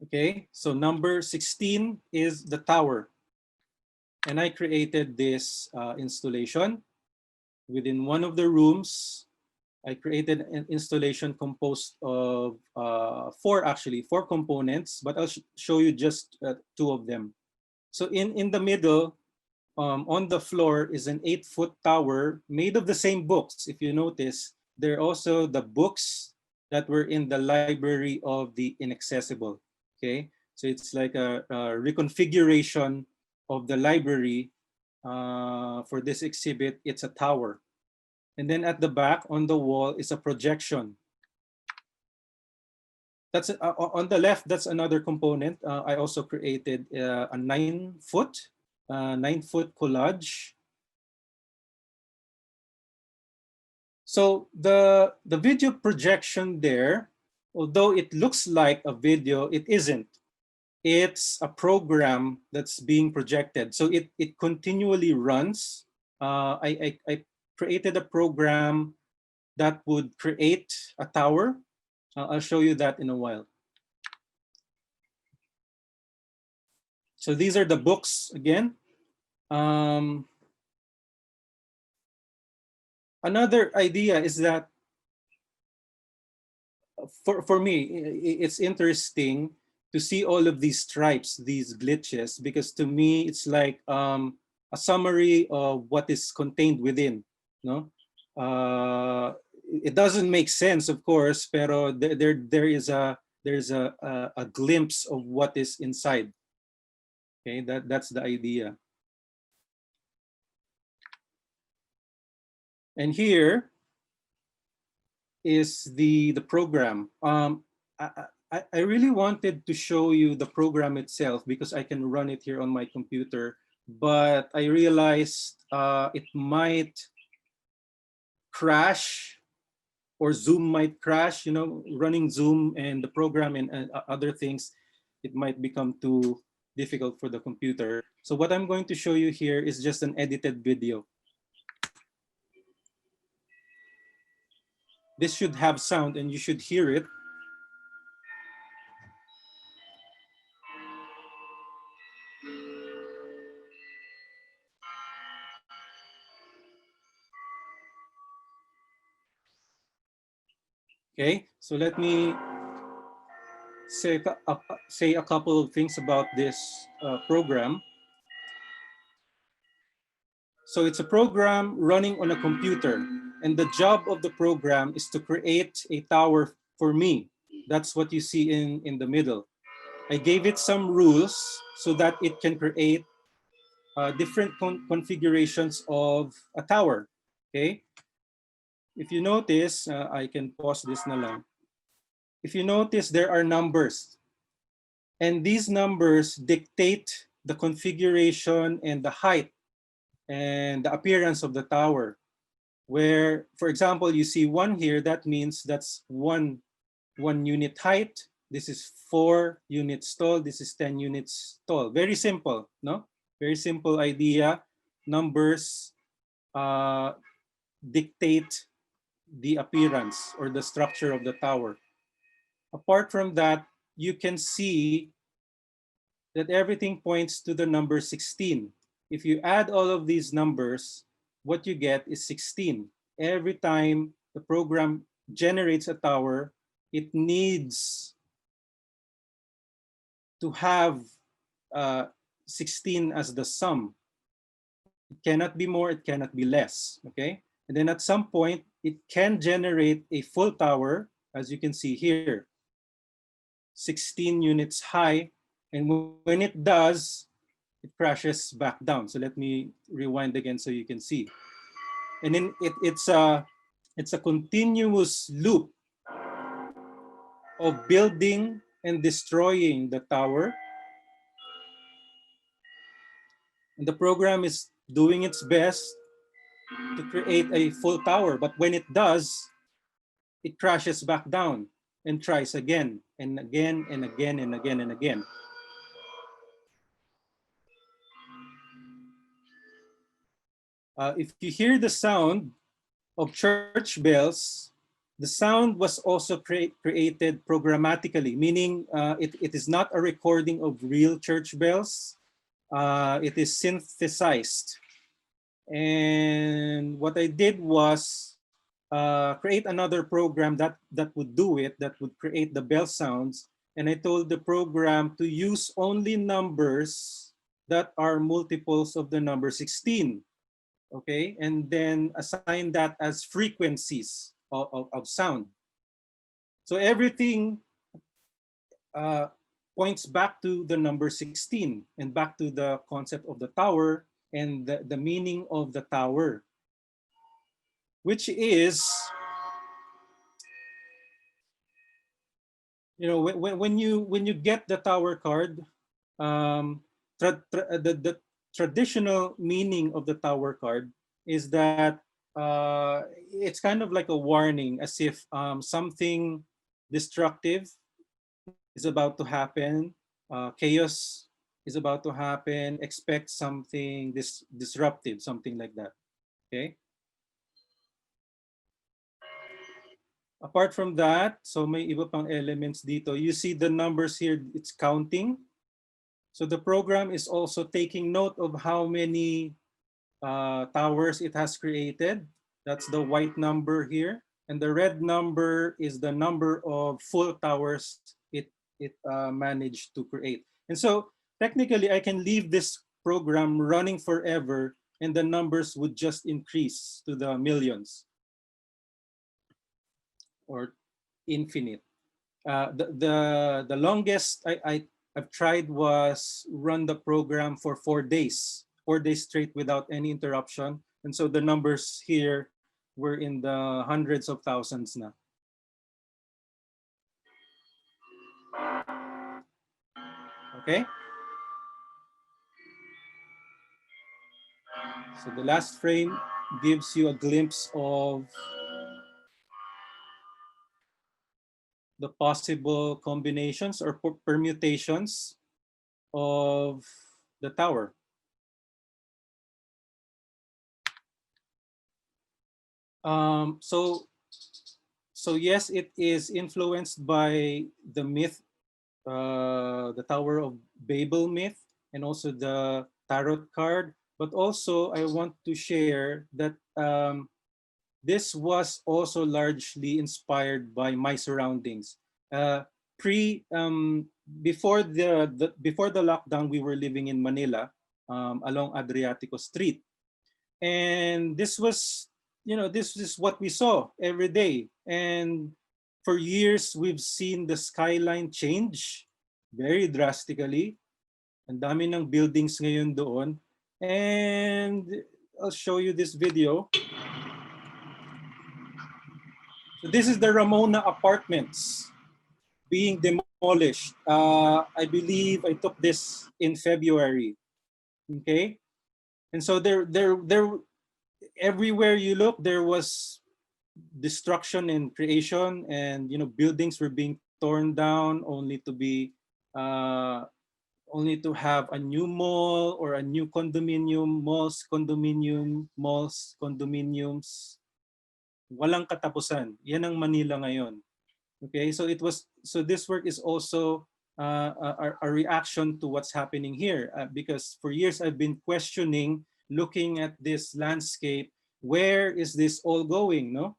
Okay, so number 16 is the tower. And I created this installation. Within one of the rooms, I created an installation composed of 4 components, but I'll show you just 2 of them. So in the middle, on the floor is an 8-foot tower made of the same books. If you notice, there are also the books that were in the library of the inaccessible. Okay, so it's like a reconfiguration of the library for this exhibit. It's a tower. And then at the back on the wall is a projection. That's on the left. That's another component. I also created a 9-foot collage. So the video projection there, although it looks like a video, it isn't. It's a program that's being projected. So it continually runs. I created a program that would create a tower. I'll show you that in a while. So these are the books again. Another idea is that for me, it's interesting to see all of these stripes, these glitches, because to me, it's like a summary of what is contained within. No, it doesn't make sense, of course, pero there's a glimpse of what is inside. Okay, that's the idea. And here is the program. I really wanted to show you the program itself because I can run it here on my computer, but I realized it might crash, or Zoom might crash, you know, running Zoom and the program and other things, it might become too difficult for the computer. So what I'm going to show you here is just an edited video. This should have sound and you should hear it. Okay, so let me say a couple of things about this program. So it's a program running on a computer, and the job of the program is to create a tower for me. That's what you see in the middle. I gave it some rules so that it can create different configurations of a tower. Okay. If you notice, I can pause this na lang. If you notice, there are numbers. And these numbers dictate the configuration and the height and the appearance of the tower. Where, for example, you see 1 here, that means that's one unit height. This is 4 units tall. This is 10 units tall. Very simple, no? Very simple idea. Numbers dictate the appearance or the structure of the tower. Apart from that, you can see that everything points to the number 16. If you add all of these numbers, what you get is 16. Every time the program generates a tower, it needs to have 16 as the sum. It cannot be more, it cannot be less, okay? And then at some point, it can generate a full tower, as you can see here, 16 units high. And when it does, it crashes back down. So let me rewind again so you can see. And then it's a continuous loop of building and destroying the tower. And the program is doing its best to create a full tower. But when it does, it crashes back down and tries again and again and again and again and again. If you hear the sound of church bells, the sound was also created programmatically, meaning it is not a recording of real church bells. It is synthesized. And what I did was create another program that would do it, that would create the bell sounds. And I told the program to use only numbers that are multiples of the number 16. Okay, and then assign that as frequencies of sound. So everything points back to the number 16 and back to the concept of the tower and the meaning of the tower, which is, you know, when you get the tower card, the traditional meaning of the tower card is that it's kind of like a warning, as if something destructive is about to happen, chaos is about to happen, expect something disruptive, something like that, okay? Apart from that, so may iba pang elements dito. You see the numbers here, it's counting. So the program is also taking note of how many towers it has created. That's the white number here. And the red number is the number of full towers it managed to create. And so technically, I can leave this program running forever and the numbers would just increase to the millions or infinite. The longest I've tried was run the program for 4 days straight without any interruption. And so the numbers here were in the hundreds of thousands na. Okay? So the last frame gives you a glimpse of the possible combinations or permutations of the tower. So yes, it is influenced by the myth, the Tower of Babel myth, and also the tarot card. But also, I want to share that this was also largely inspired by my surroundings. Pre before the lockdown, we were living in Manila, along Adriatico Street, and this is what we saw every day. And for years, we've seen the skyline change very drastically. Ang dami ng buildings ngayon doon. And I'll show you this video. So this is the Ramona Apartments being demolished. I believe I took this in February. Okay, and so everywhere you look, there was destruction and creation, and buildings were being torn down only to have a new mall or a new condominiums. Walang katapusan. Yan ang Manila ngayon. Okay, so this work is also a reaction to what's happening here, because for years I've been questioning, looking at this landscape, where is this all going, no?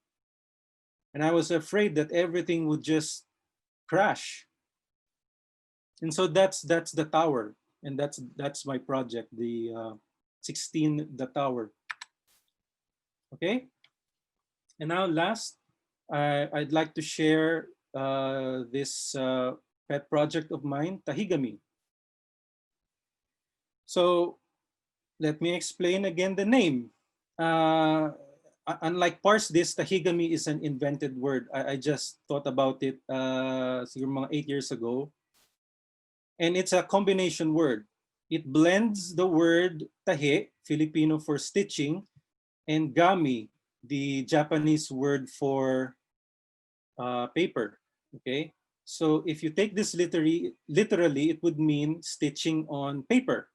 And I was afraid that everything would just crash. And so that's the tower, and that's my project, the 16 the tower. Okay, and now last, I'd like to share this pet project of mine, Tahigami. So let me explain again the name. Unlike parse this, Tahigami is an invented word. I just thought about it siguro mga 8 years ago. And it's a combination word. It blends the word tahe, Filipino for stitching, and gami, the Japanese word for paper. Okay, so if you take this literally, it would mean stitching on paper.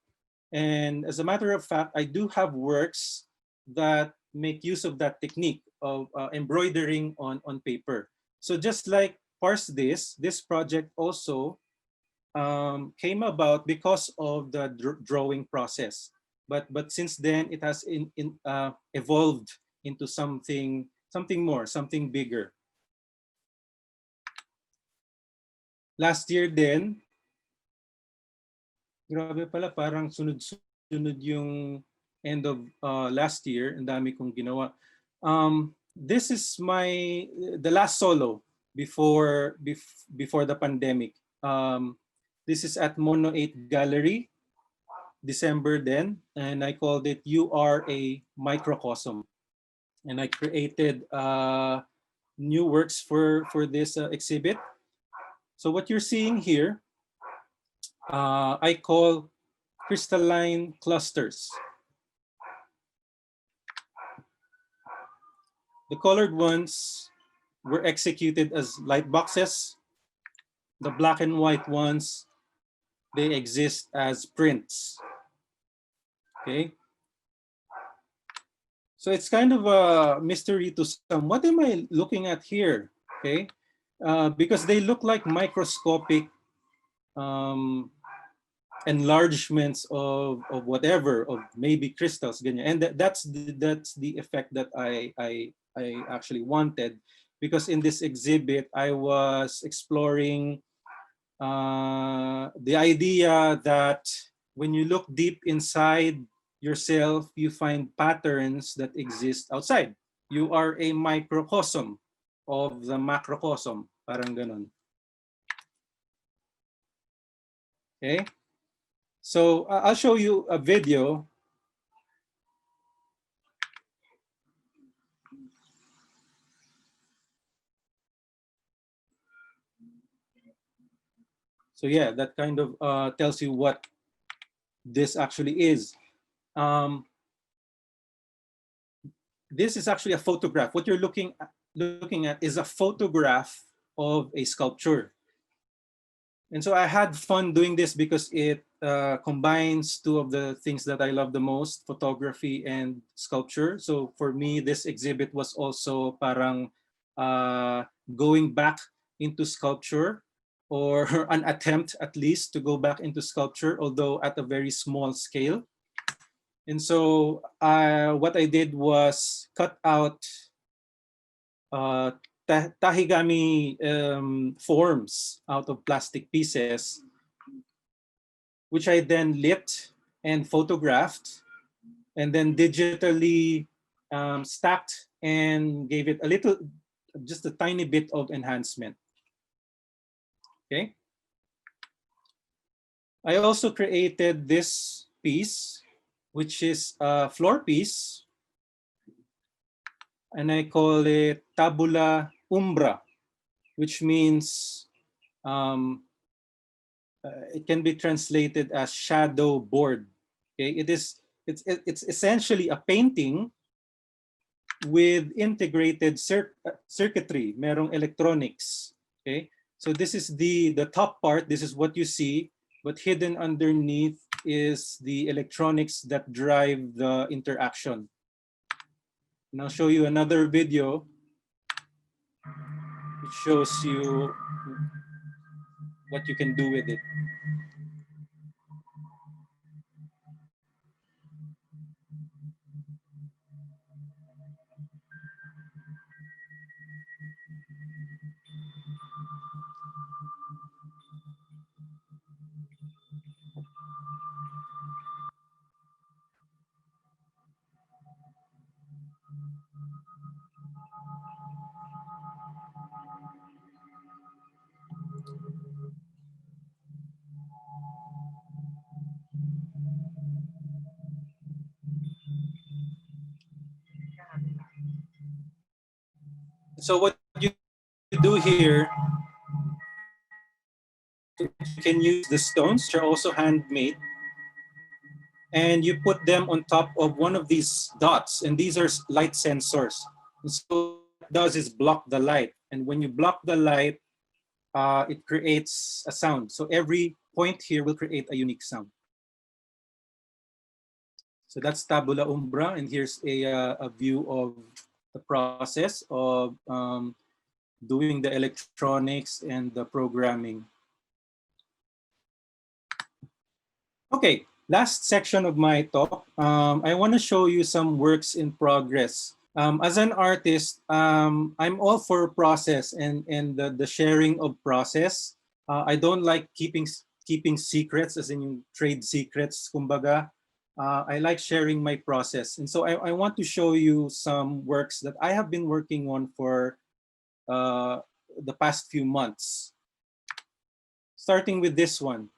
And as a matter of fact, I do have works that make use of that technique of embroidering on paper. So just like parse this project also came about because of the drawing process. But since then, it has evolved into something more, something bigger. Last year then, grabe pala, parang sunod-sunod yung end of last year. Ang dami kong ginawa. This is the last solo before the pandemic. This is at Mono 8 Gallery, December then, and I called it "You Are a Microcosm." And I created new works for this exhibit. So what you're seeing here, I call crystalline clusters. The colored ones were executed as light boxes. The black and white ones, they exist as prints. Okay. So it's kind of a mystery to some. What am I looking at here? Okay. Because they look like microscopic enlargements of whatever, of maybe crystals, ganyan. And that's the effect that I actually wanted, because in this exhibit I was exploring the idea that when you look deep inside yourself, you find patterns that exist outside. You are a microcosm of the macrocosm, parang ganun. Okay. So I'll show you a video. So yeah, that kind of tells you what this actually is. This is actually a photograph. What you're looking at is a photograph of a sculpture. And so I had fun doing this because it combines two of the things that I love the most, photography and sculpture. So for me, this exhibit was also parang going back into sculpture, or an attempt at least to go back into sculpture, although at a very small scale. And so what I did was cut out tahigami forms out of plastic pieces, which I then lit and photographed, and then digitally stacked and gave it a little, just a tiny bit of enhancement. Okay. I also created this piece, which is a floor piece, and I call it tabula umbra, which means it can be translated as shadow board. Okay, it's essentially a painting with integrated circuitry, merong electronics. Okay, so this is the top part. This is what you see, but hidden underneath is the electronics that drive the interaction. And I'll show you another video which shows you what you can do with it. So what you do here, you can use the stones, which are also handmade, and you put them on top of one of these dots, and these are light sensors. And so what it does is block the light, and when you block the light, it creates a sound. So every point here will create a unique sound. So that's tabula umbra, and here's a view of the process of doing the electronics and the programming. Okay, last section of my talk. I want to show you some works in progress. As an artist, I'm all for process and the sharing of process. I don't like keeping secrets, as in trade secrets, kumbaga. I like sharing my process. And so I want to show you some works that I have been working on for the past few months. Starting with this one.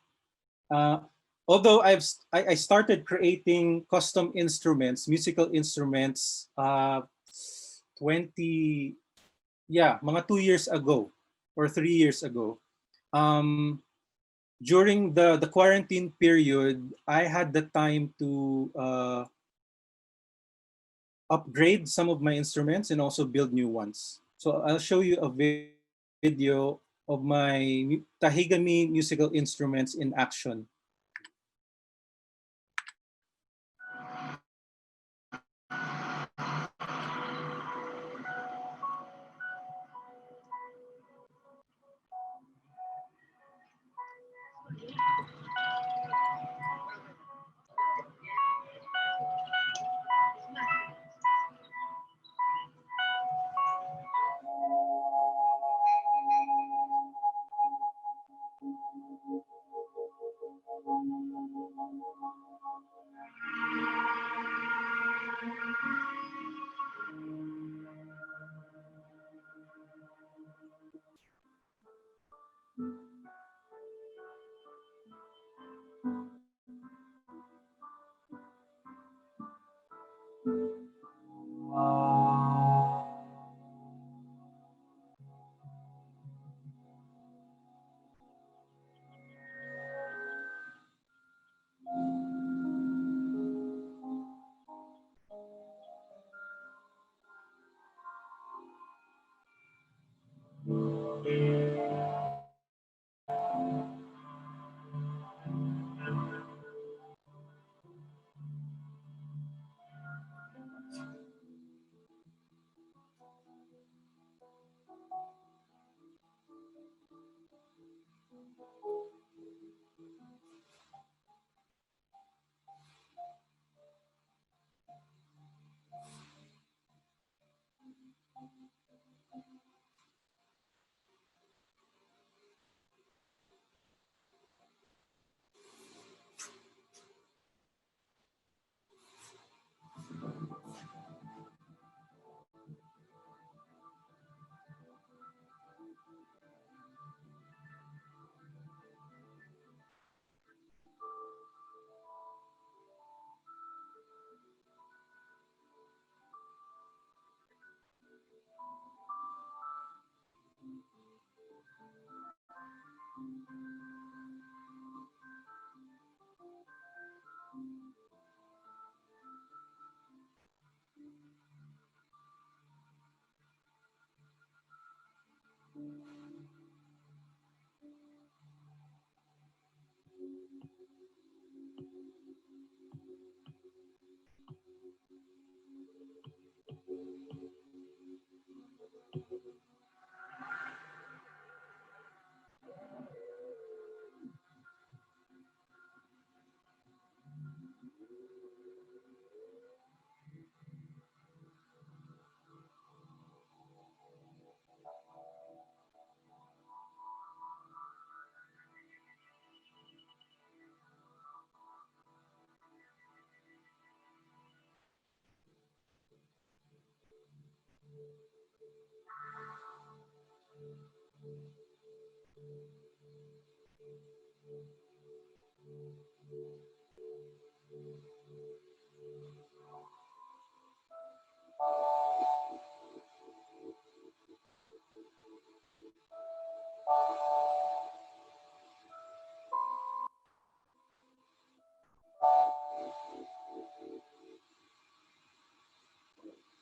Although I started creating custom instruments, musical instruments, 20, mga 2 years ago or 3 years ago. During the quarantine period, I had the time to upgrade some of my instruments and also build new ones. So I'll show you a video of my Tahigami musical instruments in action.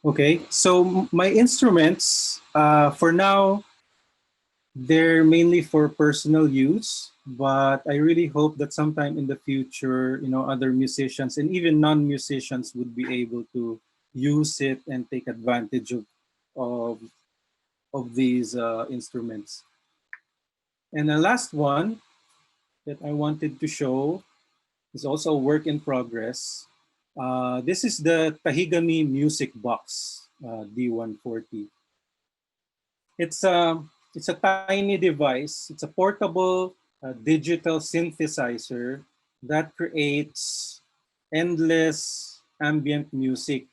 Okay, so my instruments, for now, they're mainly for personal use, but I really hope that sometime in the future, other musicians and even non-musicians would be able to use it and take advantage of, of these instruments. And the last one that I wanted to show is also a work in progress. This is the Tahigami Music Box D140. It's a tiny device. It's a portable digital synthesizer that creates endless ambient music,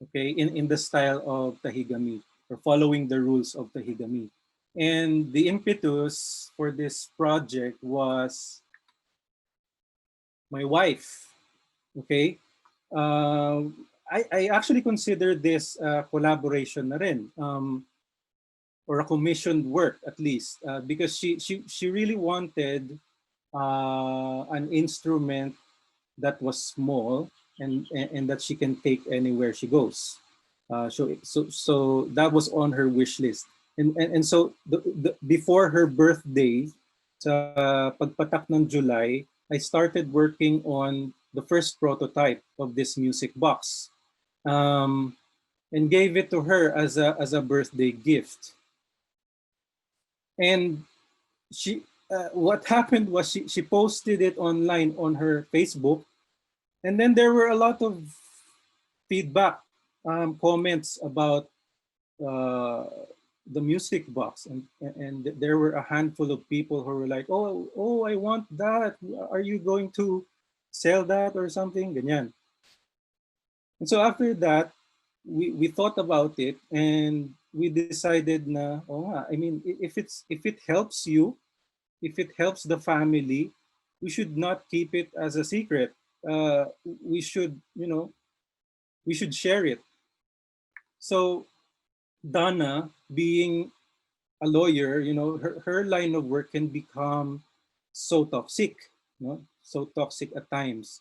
okay, in the style of Tahigami, or following the rules of Tahigami. And the impetus for this project was my wife, okay? I actually consider this collaboration na rin. Or a commissioned work at least, because she really wanted an instrument that was small and that she can take anywhere she goes. So that was on her wish list. And so before her birthday, sa pagpatak ng July, I started working on the first prototype of this music box, and gave it to her as a birthday gift. And what happened was she posted it online on her Facebook, and then there were a lot of feedback, comments about uh, the music box, and there were a handful of people who were like, oh, I want that. Are you going to sell that or something? Ganyan. And so after that, we thought about it, and we decided na, oh nga, I mean, if it helps you, if it helps the family, we should not keep it as a secret. We should, we should share it. So Donna, being a lawyer, her line of work can become so toxic, so toxic at times.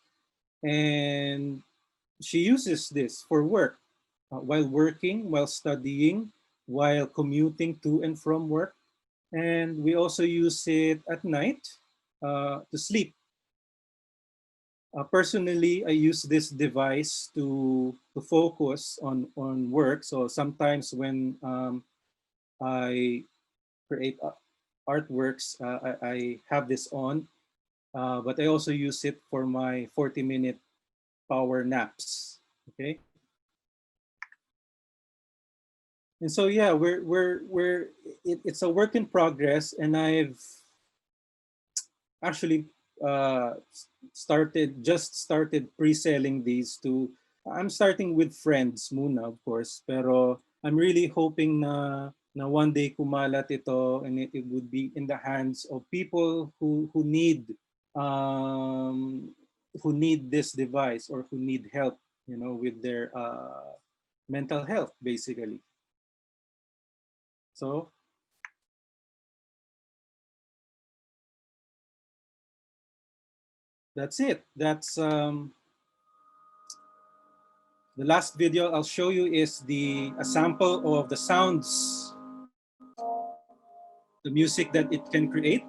And she uses this for work, while working, while studying, while commuting to and from work. And we also use it at night, to sleep. Personally, I use this device to focus on work. So sometimes when I create artworks, I have this on, but I also use it for my 40-minute power naps. Okay. And so yeah, it's a work in progress, and I've actually started pre-selling these to. I'm starting with friends muna, of course, pero I'm really hoping na one day kumalat ito, and it would be in the hands of people um, who need this device, or who need help, with their mental health, basically. So that's it. That's the last video I'll show you is a sample of the sounds, the music that it can create.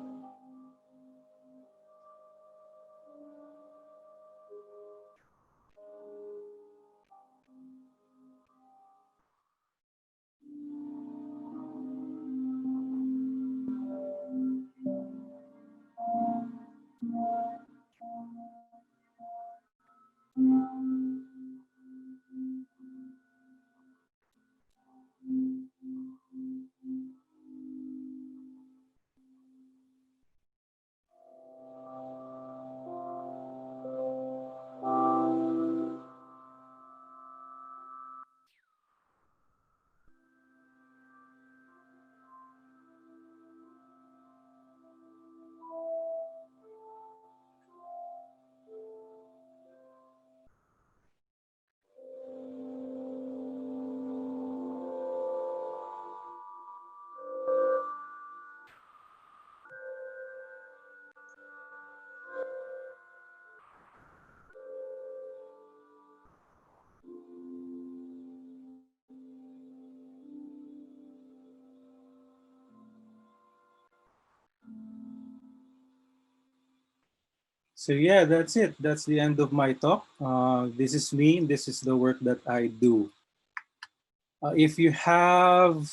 So yeah, that's it. That's the end of my talk. This is me. This is the work that I do. If you have,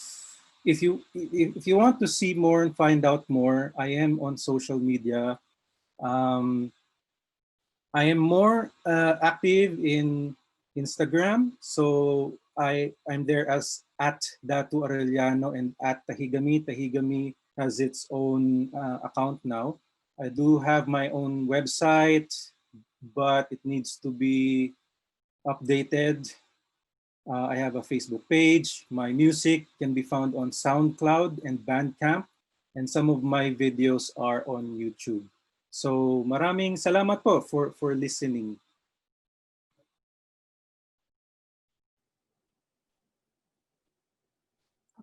if you want to see more and find out more, I am on social media. Um, I am more active in Instagram, so I'm there as at Datu Arellano and at Tahigami. Tahigami has its own account now. I do have my own website, but it needs to be updated. I have a Facebook page. My music can be found on SoundCloud and Bandcamp, and some of my videos are on YouTube. So maraming salamat po for listening.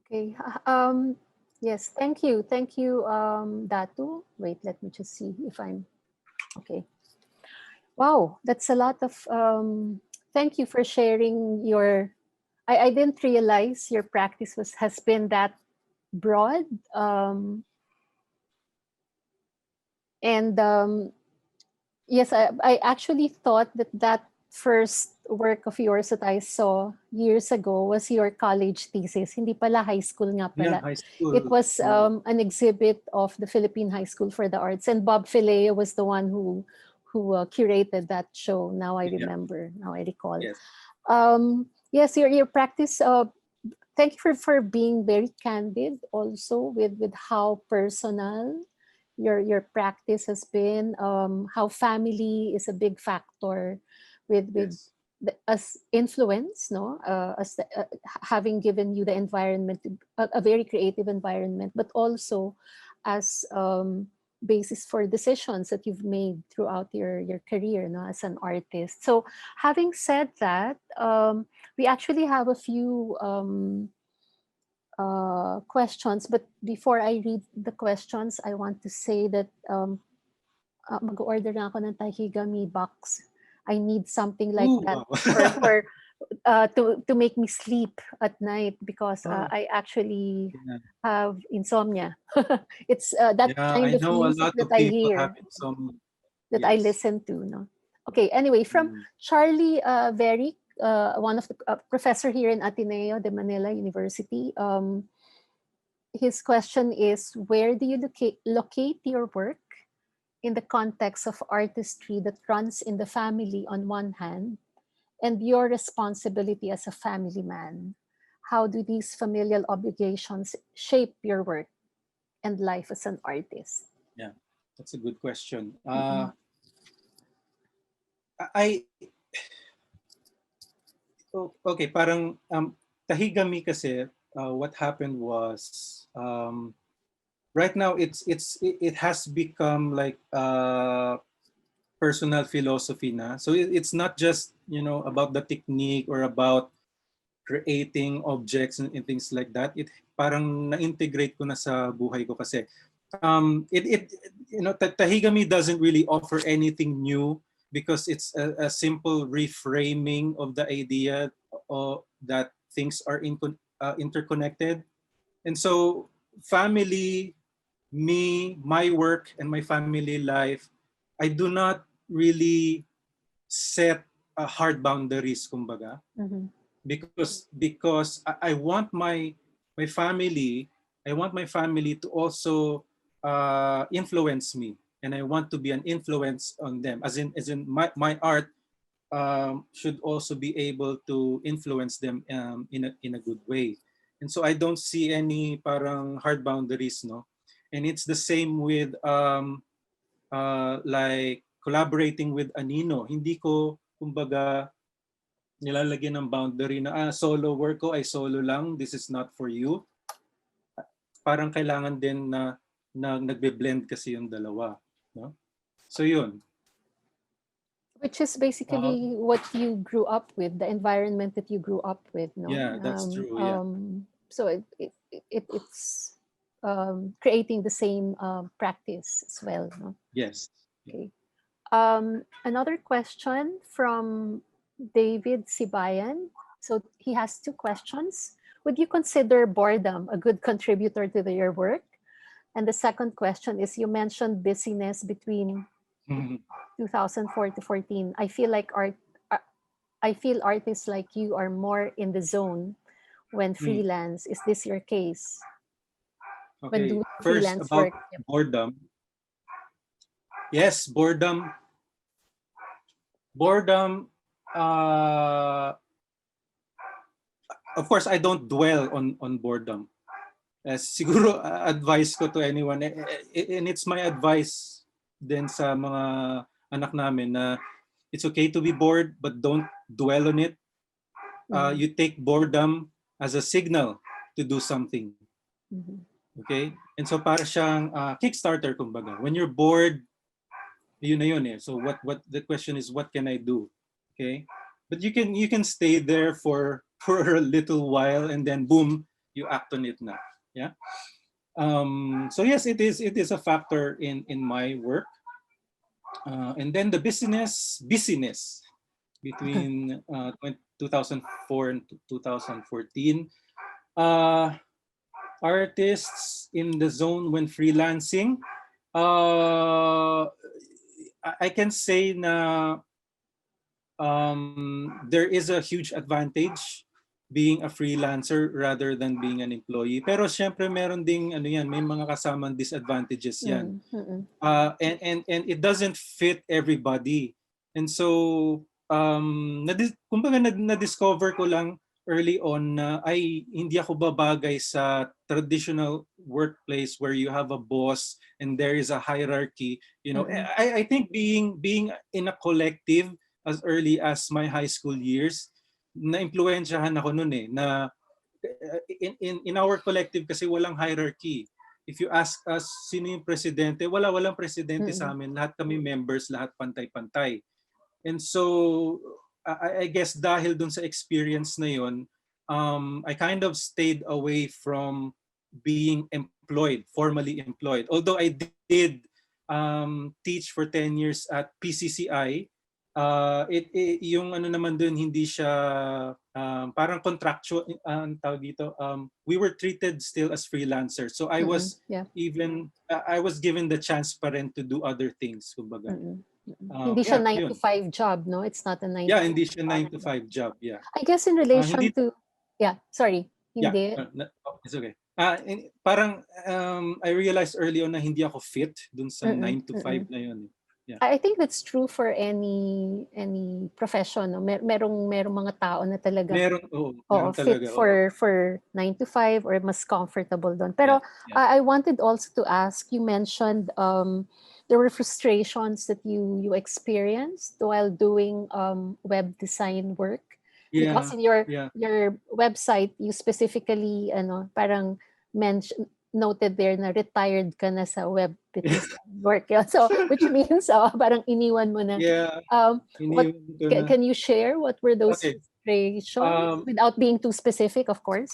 Okay. Yes, thank you. Thank you, Datu. Wait, let me just see if I'm okay. Wow, that's a lot of. Thank you for sharing your. I didn't realize your practice has been that broad. And yes, I actually thought that that first work of yours that I saw years ago was your college thesis. Hindi pala, high school nga Yeah, pala. high It school. was an exhibit of the Philippine High School for the Arts, and Bob Fileo was the one who curated that show. Now I Yeah. remember. Now I recall. Yes. Yes, your practice. Thank you for being very candid also with how personal your practice has been. How family is a big factor with Yes. as influence, no, having given you the environment, a very creative environment, but also as basis for decisions that you've made throughout your career, no, as an artist. So having said that, we actually have a few questions, but before I read the questions, I want to say that mag-order na ako ng tahigami box. I need something like Ooh, that wow. for to make me sleep at night, because Oh, I actually yeah. have insomnia. It's that Yeah, kind I of know a music lot that of I people have hear, insomnia. that I Yes. listen to. No. Okay. Anyway, from Mm. Charlie Very, one of the professor here in Ateneo de Manila University. His question is, where do you locate your work in the context of artistry that runs in the family on one hand, and your responsibility as a family man? How do these familial obligations shape your work and life as an artist? Yeah, that's a good question. Mm-mm. I okay, parang tahigami kasi what happened was right now it has become like personal philosophy na. So it's not just, you know, about the technique or about creating objects and things like that. It parang na-integrate ko na sa buhay ko kasi it you know, tahigami doesn't really offer anything new because it's a simple reframing of the idea that things are interconnected. And so family, me, my work, and my family life, I do not really set hard boundaries, kumbaga, Mm-hmm. because I want my family, I want my family to also influence me, and I want to be an influence on them. As in my art should also be able to influence them in a good way. And so I don't see any parang hard boundaries, no. And it's the same with like collaborating with Anino. Hindi ko kumbaga nilalagyan ng boundary na solo work ko ay solo lang, this is not for you. Parang kailangan din na nagbe-blend kasi yung dalawa, no? So yun. Which is Uh, basically what you grew up with, the environment that you grew up with, no? yeah, that's true. Yeah. So it's creating the same practice as well, no? Yes. Yeah. Okay. Another question from David Sibayan. So he has two questions. Would you consider boredom a good contributor to your work? And the second question is, you mentioned busyness between Mhm. 2004 to 14. Uh, I feel artists like you are more in the zone when Mm. freelance. Is this your case? When Okay. doing First freelance about work? Yep. boredom. Yes, boredom. Boredom. Uh, of course, I don't dwell on boredom. Siguro advice ko to anyone, and it's my advice din sa mga anak namin na it's okay to be bored, but don't dwell on it. Mhm, You take boredom as a signal to do something. mhm, Okay? And so para siyang Kickstarter, kumbaga. When you're bored, yun na yun eh. So what the question is, what can I do? Okay? But you can stay there for a little while, and then boom, you act on it na. Yeah. So yes, it is a factor in my work. And then the busyness between 2004 and 2014. Uh, Artists in the zone when freelancing. I can say na there is a huge advantage being a freelancer rather than being an employee. Pero syempre meron ding ano yan, may mga kasamang disadvantages yan. And it doesn't fit everybody. And so kumbaga na-discover ko lang early on na ay hindi ako babagay sa traditional workplace where you have a boss and there is a hierarchy. You know, I think being in a collective as early as my high school years, na-impluwensyahan ako noon na in our collective kasi walang hierarchy. If you ask us sino yung presidente, walang presidente sa amin. Lahat kami members, lahat pantay-pantay. And so I guess dahil dun sa experience na yun, I kind of stayed away from being employed, formally employed. Although I did teach for 10 years at PCCI, yung ano naman dun, hindi siya parang contractual, ang tawag dito, we were treated still as freelancers. So I was I was given the chance pa rin to do other things, kumbaga. Hindi siya 9 to 5 job, no? It's not a 9 to 5 hindi siya 9 to 5 job, yeah. I guess in relation to, sorry, hindi. It's okay. Parang I realized early on na hindi ako fit dun sa 9 to 5 na yun. Yeah. I think that's true for any profession. No? Merong mga tao na talaga fit for 9 to 5 or mas comfortable doon. Pero I wanted also to ask, you mentioned there were frustrations that you experienced while doing web design work. Because in your website, you specifically parang noted there na retired ka na sa web work. So which means parang iniwan mo na. Can you share what were those frustrations without being too specific, of course?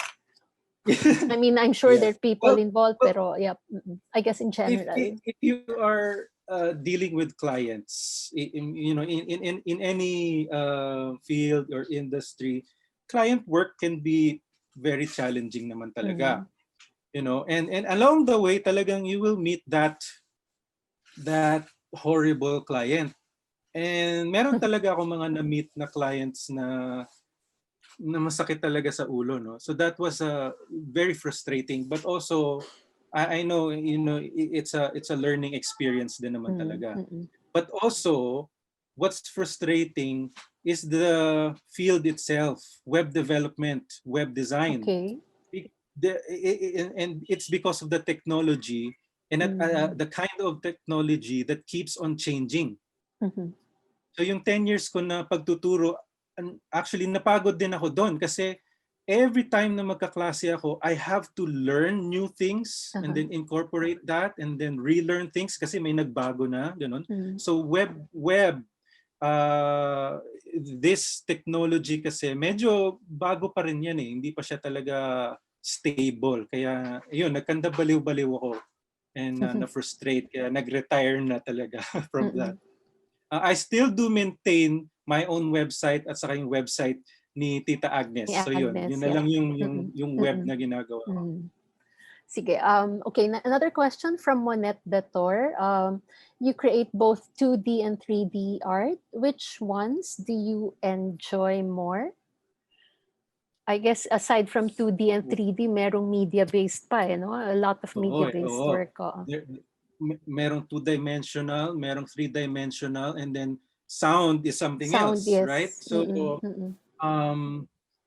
I mean, I'm sure there are people involved, pero I guess in general. If you are dealing with clients, in any field or industry, client work can be very challenging naman talaga. You know, and along the way, talagang you will meet that horrible client. And meron talaga ako mga na-meet na clients na masakit talaga sa ulo, no? So that was very frustrating, but also I know, it's a learning experience din naman talaga. But also what's frustrating is the field itself, web development, web design. And it's because of the technology and the kind of technology that keeps on changing. So yung 10 years ko na pagtuturo, actually napagod din ako doon kasi every time na magkaklase ako, I have to learn new things and then incorporate that and then relearn things kasi may nagbago na, ganun. So web this technology kasi medyo bago pa rin yan hindi pa siya talaga stable. Kaya yun, nagkanda-baliw-baliw ako and na-frustrate kaya nag-retire na talaga from that. I still do maintain my own website at saka yung website ni Tita Agnes. So yun na lang yung web na ginagawa. Sige. Okay, another question from Monette Dator. You create both 2D and 3D art. Which ones do you enjoy more? I guess aside from 2D and 3D, merong media-based pa, a lot of media-based work. Merong 2-dimensional, merong 3-dimensional, and then sound is something else, right? So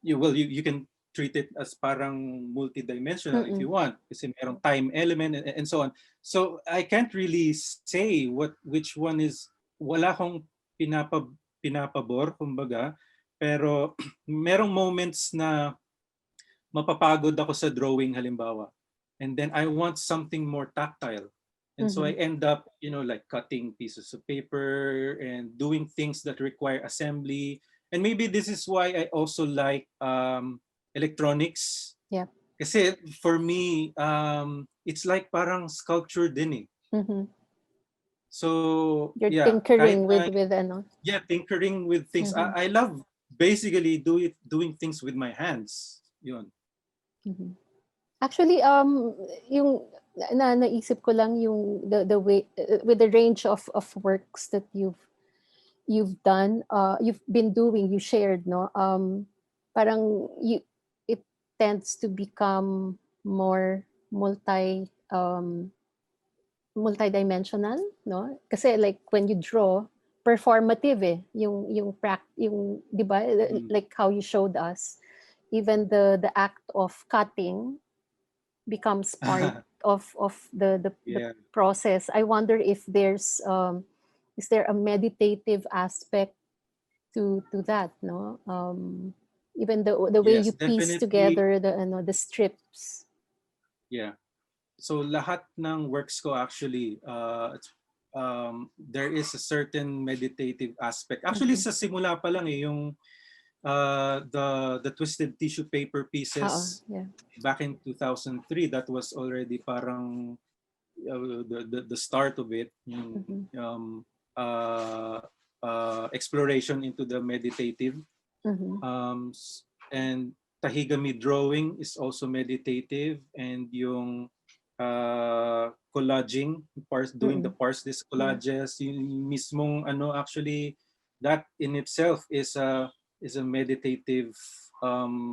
you can treat it as parang multi-dimensional if you want, kasi merong time element and so on. So I can't really say which one is, wala akong pinapabor, kumbaga, pero merong moments na mapapagod ako sa drawing halimbawa. And then I want something more tactile. And so I end up, like cutting pieces of paper and doing things that require assembly. And maybe this is why I also like electronics. Yeah. Kasi for me, it's like parang sculpture din . So You're yeah, kahit tinkering na, with ano. yeah, tinkering with things. Mhm. I love basically doing things with my hands. Yun. Mhm. Actually, yung naisip ko lang yung the way with the range of works that you've done, you've been doing, you shared, no? Parang it tends to become more multidimensional, no? Kasi like when you draw, performative eh, yung 'di ba, Mm. like how you showed us, even the act of cutting becomes part of the Yeah. process. I wonder if is there a meditative aspect to that, no? Even the way Yes, you piece definitely. together the strips. Yeah. So lahat ng works ko actually, there is a certain meditative aspect. Actually, Mhm. sa simula pa lang eh, yung the twisted tissue paper Oo, pieces yeah. back in 2003, that was already parang the start of it, yung Mhm. exploration into the meditative. Mhm. And tahigami drawing is also meditative, and yung collaging, doing the Mm. parseless Yeah. collages, yung mismong ano, actually that in itself is a meditative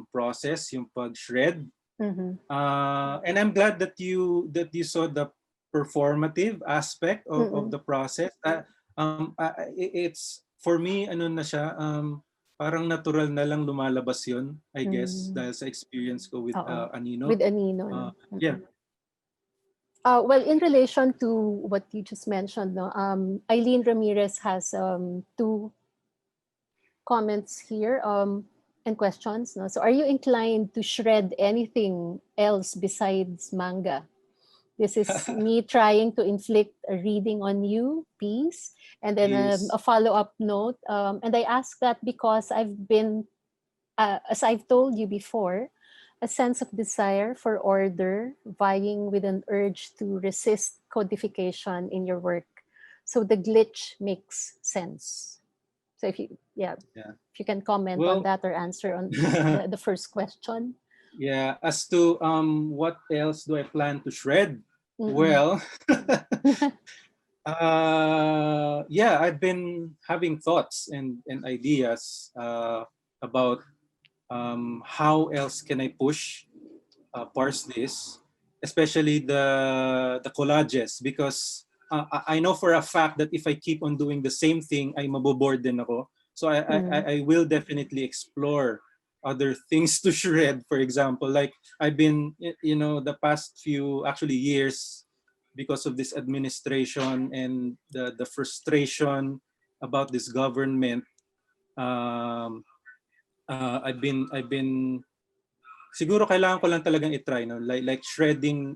process, yung pag-shred. Mhm. And I'm glad that you saw the performative aspect of Mm. the process. It's for me, ano na siya, parang natural na lang lumalabas yun, I guess, Mm. dahil sa experience ko with Oo. Anino. With Anino, Uh, no? yeah. Well, in relation to what you just mentioned, no, Eileen Ramirez has two comments here and questions. No? So, are you inclined to shred anything else besides manga? This is me trying to inflict a reading on you piece, and then Is a follow-up note. And I ask that because I've been, as I've told you before, a sense of desire for order vying with an urge to resist codification in your work. So the glitch makes sense. So yeah. if you can comment on Well, that or answer on the first question. yeah. As to what else do I plan to shred? Mm-mm. Well, yeah, I've been having thoughts and ideas about how else can I push parse this, especially the collages, because I know for a fact that if I keep on doing the same thing, ay maboboard din ako. So Mm. I will definitely explore other things to shred. For example, like I've been, you know, the past few actually years, because of this administration and the frustration about this government, um, I've been siguro kailangan ko lang talagang i-try, no? Like shredding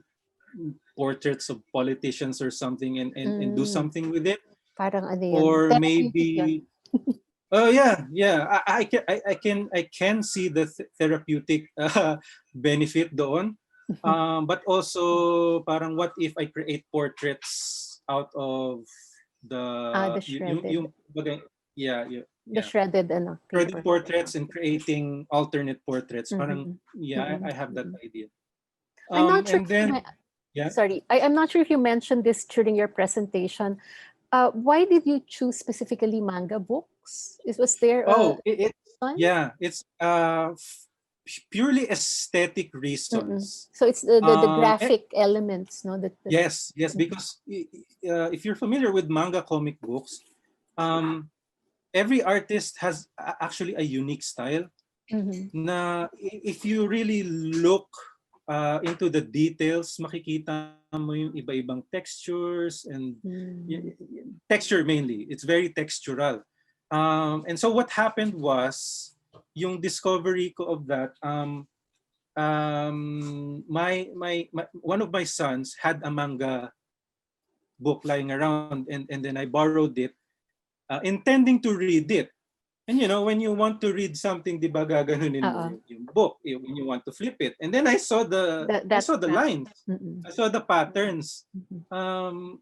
portraits of politicians or something, and do Mm. something with it. Parang ano yun, Or therapeutic yun. maybe, oh yeah, yeah, I can see the therapeutic benefit doon. But also parang what if I create portraits out of the The shredded. yung yeah, The yeah, shredded ano, shredding paper. portraits and creating alternate portraits. Parang, Mm-hmm. yeah, Mm-mm. I have that Mm-mm. idea. I'm not sure And if you then, yeah. sorry, I'm not sure if you mentioned this during your presentation. Why did you choose specifically manga books? Was there a Oh, it one? yeah, it's purely aesthetic Mm-mm. reasons. So it's the And graphic elements, no? That yes, yes, because if you're familiar with manga comic books, um, every artist has actually a unique style. mm-hmm. Na if you really look into the details, makikita mo yung iba-ibang textures and Mm. texture mainly. It's very textural. And so what happened was, yung discovery ko of that, one of my sons had a manga book lying around, and then I borrowed it, intending to read it. And when you want to read something, di ba gaganunin mo yung book, when you want to flip it. And then I saw the lines. I saw the patterns.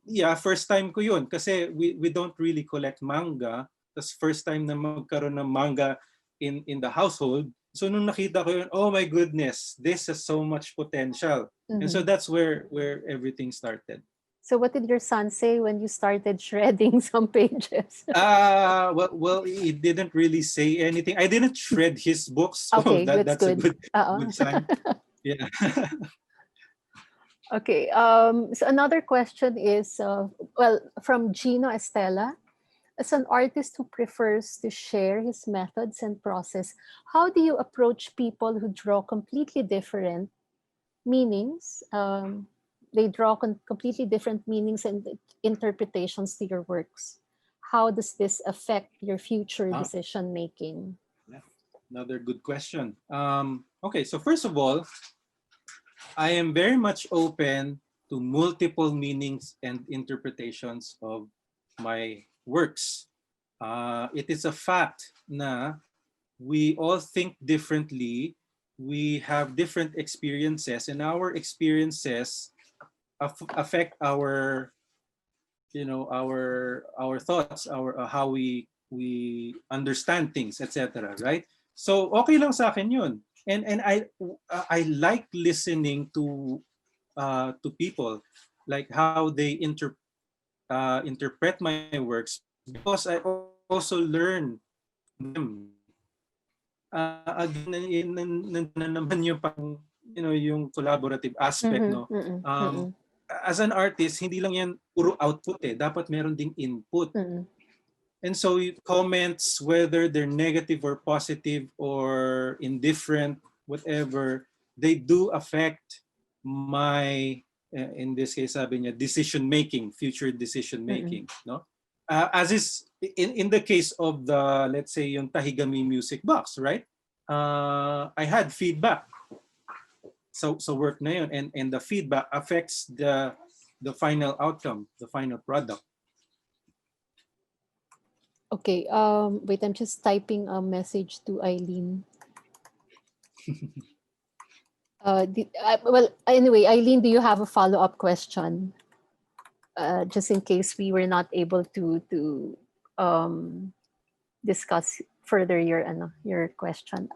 Yeah, first time ko yun kasi we don't really collect manga. That's first time na magkaroon ng manga in the household. So nung nakita ko yun, oh my goodness, this has so much potential. And so that's where everything started. So what did your son say when you started shredding some pages? Well, he didn't really say anything. I didn't shred his books. So Okay, that's good. a good sign. Yeah. Okay. So another question is, from Gino Estela. As an artist who prefers to share his methods and process, how do you approach people who draw completely different meanings? They draw completely different meanings and interpretations to your works. How does this affect your future decision making? Yeah. Another good question. Okay, so first of all, I am very much open to multiple meanings and interpretations of my works. It is a fact na we all think differently. We have different experiences, and our experiences affect our our thoughts, our how we understand things, etc. Right? So okay lang sa akin yun. And I like listening to people, like how they interpret my works, because I also learn from them. Again, na naman yung yung collaborative aspect, no? As an artist, hindi lang yan puro output dapat meron ding input. And so comments, whether they're negative or positive or indifferent, whatever, they do affect my, in this case, sabi niya, decision making, future decision making, no? As is in the case of the, let's say, yung Tahigami music box, right? I had feedback. So work na yun, and the feedback affects the final outcome, the final product. Okay, wait, I'm just typing a message to Eileen. Anyway, Eileen, do you have a follow-up question? Just in case we were not able to discuss further your question.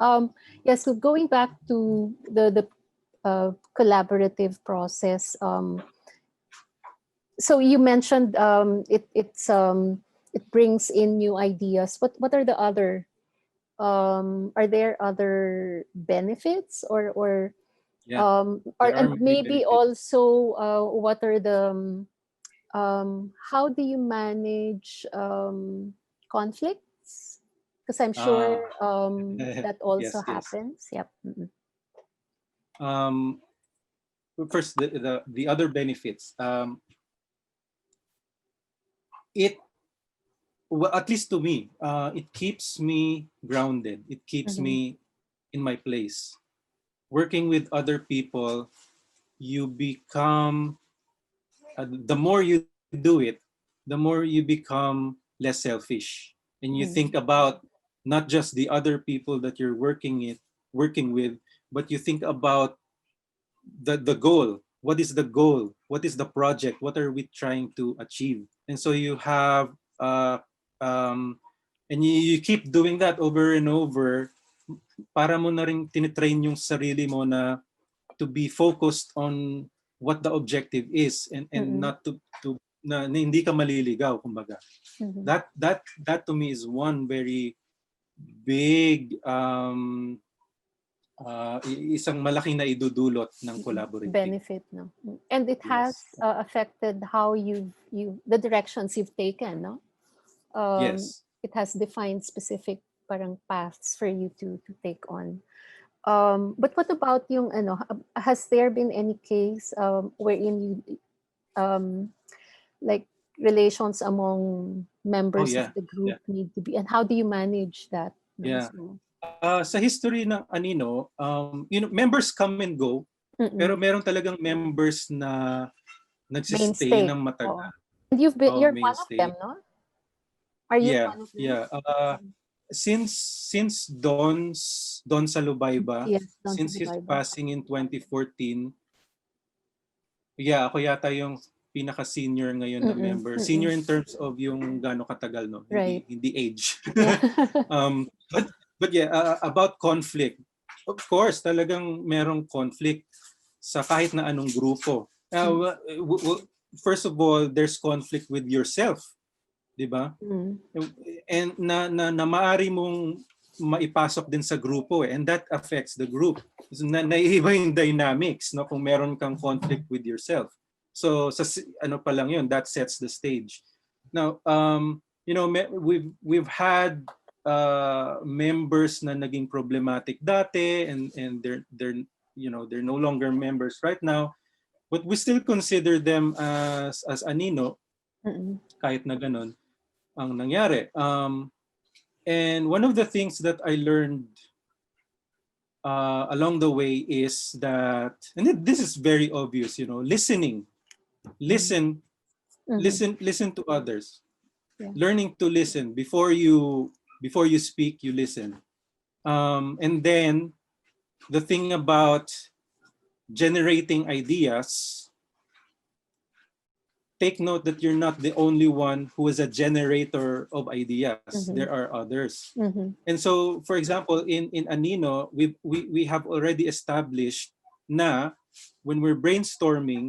Yes, so going back to the collaborative process. So you mentioned it brings in new ideas. What are the other? Are there other benefits or Yeah, and maybe benefits. also what are the how do you manage conflicts? Because I'm sure that also Yes. happens. Yep. First, the other benefits. Well, at least to me, it keeps me grounded. It keeps me in my place. Working with other people, you become, the more you do it, the more you become less selfish. And you think about not just the other people that you're working with, but you think about the goal. What is the goal? What is the project? What are we trying to achieve? And so you have, and you keep doing that over and over, para mo na rin tinitrain yung sarili mo na to be focused on what the objective is, and not to na hindi ka maliligaw, kumbaga. That to me is one very big isang malaking na idudulot ng collaborative benefit, no? And it has affected how the directions you've taken, no? Yes. It has defined specific parang paths for you to take on. But what about yung has there been any case wherein you like relations among members of the group need to be, and how do you manage that? Yeah. So, sa history ng Anino, members come and go, pero meron talagang members na nagsistay ng matagal. And you're one of them, no? Are you one of them? Yeah. since Don Salubayba, Yes, Don since his Salubayba. passing in 2014, yeah, ako yata yung pinaka-senior ngayon na member. Senior in terms of yung gaano katagal, no? Right. Hindi age. Yeah. But yeah, about conflict. Of course, talagang merong conflict sa kahit na anong grupo. First of all, there's conflict with yourself, 'di ba? And na maari mong maipasok din sa grupo and that affects the group. So, naiiba yung dynamics, no, kung meron kang conflict with yourself. So sa ano pa lang yun, that sets the stage. Now, you know, we've had members na naging problematic dati and they're you know, they're no longer members right now, but we still consider them as Anino kahit na ganun ang nangyari. And one of the things that I learned along the way is that, and this is very obvious, you know, listening. Listen to others. Yeah. Learning to listen before you speak, you listen. And then the thing about generating ideas, take note that you're not the only one who is a generator of ideas. There are others. And so, for example, in Anino, we have already established na when we're brainstorming,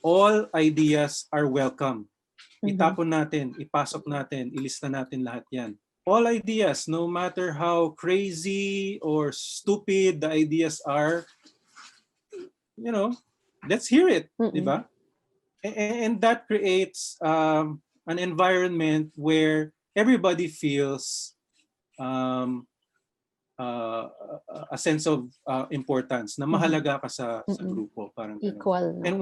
all ideas are welcome. Itapon natin, ipasok natin, ilista natin lahat yan. All ideas, no matter how crazy or stupid the ideas are, you know, let's hear it, di ba? And that creates an environment where everybody feels a sense of importance, na mahalaga ka sa grupo, parang ganun. Equal. No? And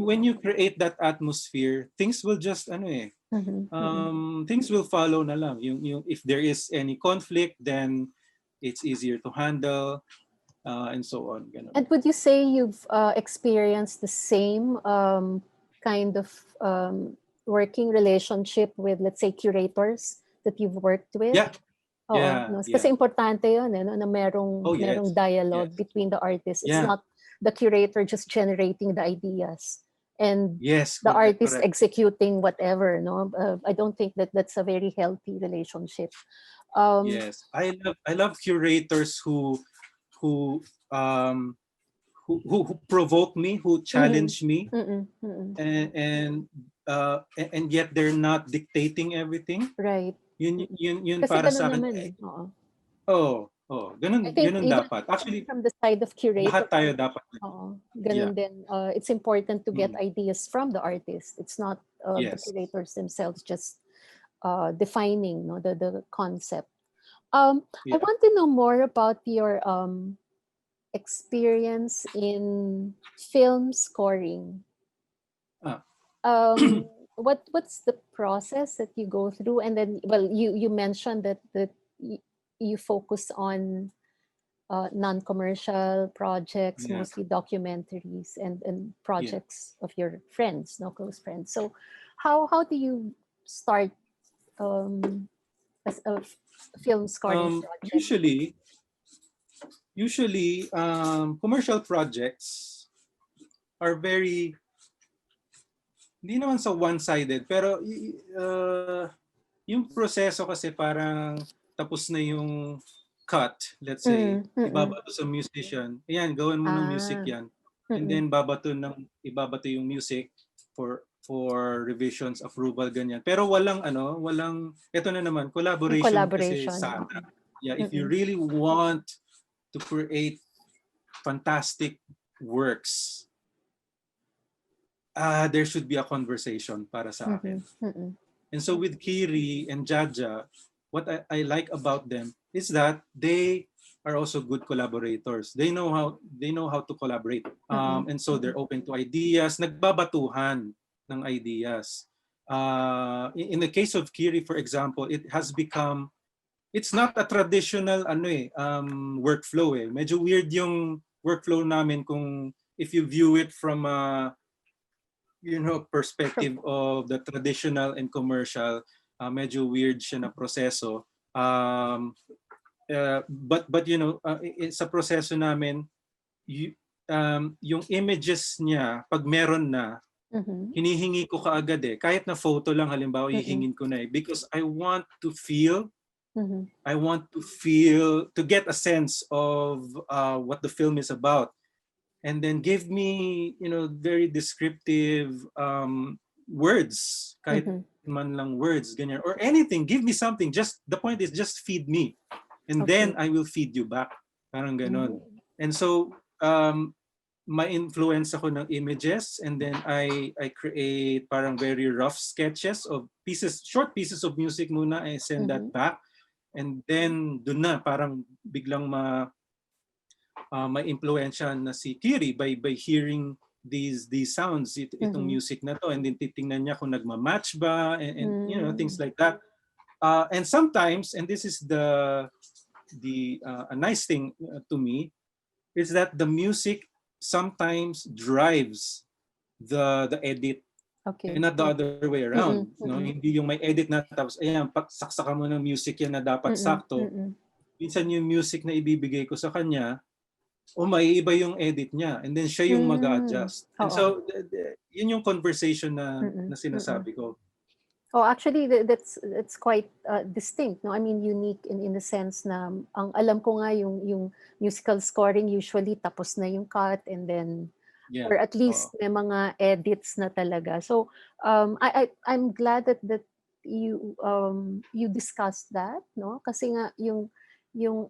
when you create that atmosphere, things will just things will follow na lang. Yung if there is any conflict, then it's easier to handle, and so on. Ganun. And would you say you've experienced the same kind of working relationship with, let's say, curators that you've worked with? Yeah. Oo, Yeah, no? Kasi importante yun, no? Na merong dialogue between the artists. It's not the curator just generating the ideas and the artist executing whatever. No, I don't think that that's a very healthy relationship. Yes, I love curators who provoke me, who challenge me, and yet they're not dictating everything. Right. Yun Kasi para sa naman, akin. Ganun dapat. Actually, from the side of curator, lahat tayo dapat. Ganun din. It's important to get ideas from the artist. It's not the curators themselves just defining, no, the concept. I want to know more about your experience in film scoring. What's the process that you go through? And then, well, you mentioned that you focus on non-commercial projects, mostly documentaries and projects of your friends, no, close friends. So how do you start as a film scoring project? Usually commercial projects are very, hindi naman sa one-sided, pero yung proseso kasi parang tapos na yung cut, let's say, ibabato sa musician. Ayan, gawin mo ng music yan. And then ibabato yung music for revisions, approval, ganyan. Pero walang ito na naman, collaboration. Kasi sana. Yeah, if you really want to create fantastic works, there should be a conversation para sa akin. And so with Kiri and Jaja, what I like about them is that they are also good collaborators. They know how to collaborate. And so they're open to ideas, nagbabatuhan ng ideas. In the case of Kiri, for example, it has become, it's not a traditional workflow. Medyo weird yung workflow namin kung if you view it from a perspective of the traditional and commercial, medyo weird siya na proseso. Um, but you know, sa proseso namin, yung images niya, pag meron na, Mhm. hinihingi ko kaagad eh. Kahit na photo lang, halimbawa, hihingin ko na eh. Because Mhm. I want to feel, to get a sense of what the film is about. And then give me, you know, very descriptive words, kahit Mhm. man lang words, ganyan. Or anything, give me something. Just, the point is just feed me. And then Okay. I will feed you back. Parang ganon. Mm. And so, ma-influence ako ng images, and then I create parang very rough sketches of pieces, short pieces of music muna. I send that Mhm. back, and then dun na parang biglang may impluwensya na si Kiri by hearing these sounds, itong Mhm. music na to, and then titingnan niya kung nagma-match ba, and you know, things Mm. like that. And sometimes, and this is the a nice thing to me, is that the music sometimes drives the edit, and Okay. not the Yeah. other way Mm. around. No, Mm. hindi yung may edit na tapos ayan, saksakan mo ng music yan na dapat Mm. sakto. Mm. Minsan yung music na ibibigay ko sa kanya, o maiiba yung edit niya, and then siya yung Mm. mag-adjust. And Oo. so yun yung conversation na Mm. Mm. sinasabi ko. Oh, actually, that's quite distinct, no? I mean, unique in the sense na ang alam ko nga yung musical scoring usually tapos na yung cut, and then Yeah. or at least may mga edits na talaga. So I'm glad that you discussed that, no? Kasi nga yung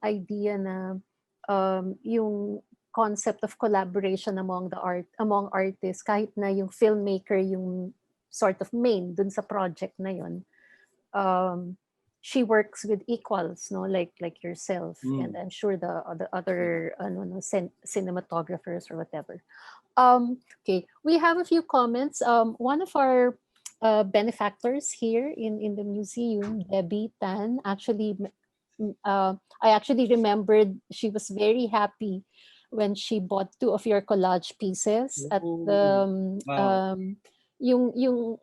idea na yung concept of collaboration among artists, kahit na yung filmmaker yung sort of main dun sa project na yon, um, she works with equals, no, like yourself, and Mm. I'm sure the Yeah. other no, cinematographers or whatever. Okay, we have a few comments. One of our benefactors here in the museum, Debbie Tan, actually, I actually remembered she was very happy when she bought two of your collage pieces at Oh, wow. yung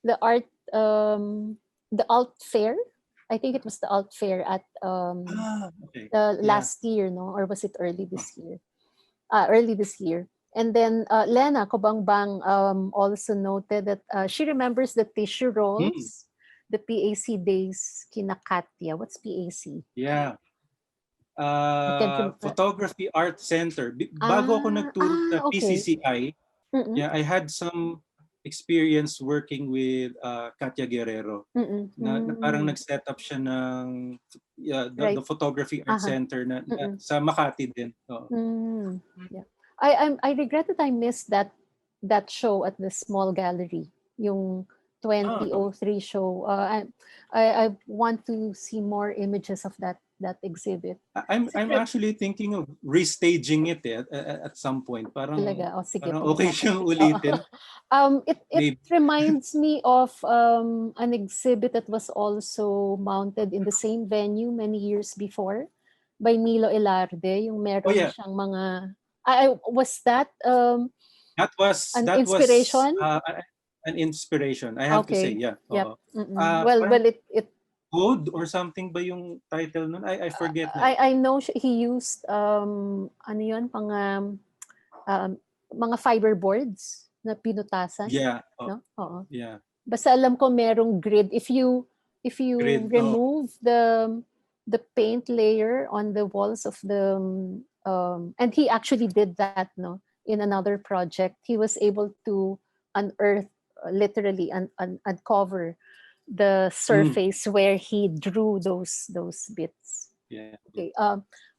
the art the alt fair. I think it was the alt fair at Okay. the Yeah. last year, no, or was it early this year? Early this year. And then Lena Kobangbang also noted that she remembers the tissue Mm. rolls, the PAC days kina Katya. What's PAC? Yeah. I can't Photography Art Center. Bago ako nagturo sa Okay. PCCI, Mm-mm, yeah, I had some experience working with Katya Guerrero. mm-mm, Na parang mm. nag-set up siya ng the Right. Photography Art Aha. Center na Mm-mm. sa Makati din. Oo. Yeah. I regret that I missed that show at the small gallery. Yung Ah, 2003 show. I want to see more images of that exhibit. Is it I'm actually thinking of restaging it at some point. Parang talaga? O sige, okay pag-usapan siyang natin. Oo. ulitin. It Maybe. reminds me of an exhibit that was also mounted in the same venue many years before by Milo Elarde, yung Oh meron yeah, siyang mga was that an that was inspiration? an inspiration. I have to say, Okay. yeah. Yep. Oo. Mm-mm. Well, Parang it Code or something ba yung title nun? I forget na. I know he used ano yun, um, mga fiberboards na pinutasan, Yeah. no? Oo. Yeah. Basta alam ko merong grid. If you Grid. Oh. remove the paint layer on the walls of the and he actually did that, no, in another project. He was able to unearth, literally uncover the Mm. surface where he drew those bits. Yeah. Okay.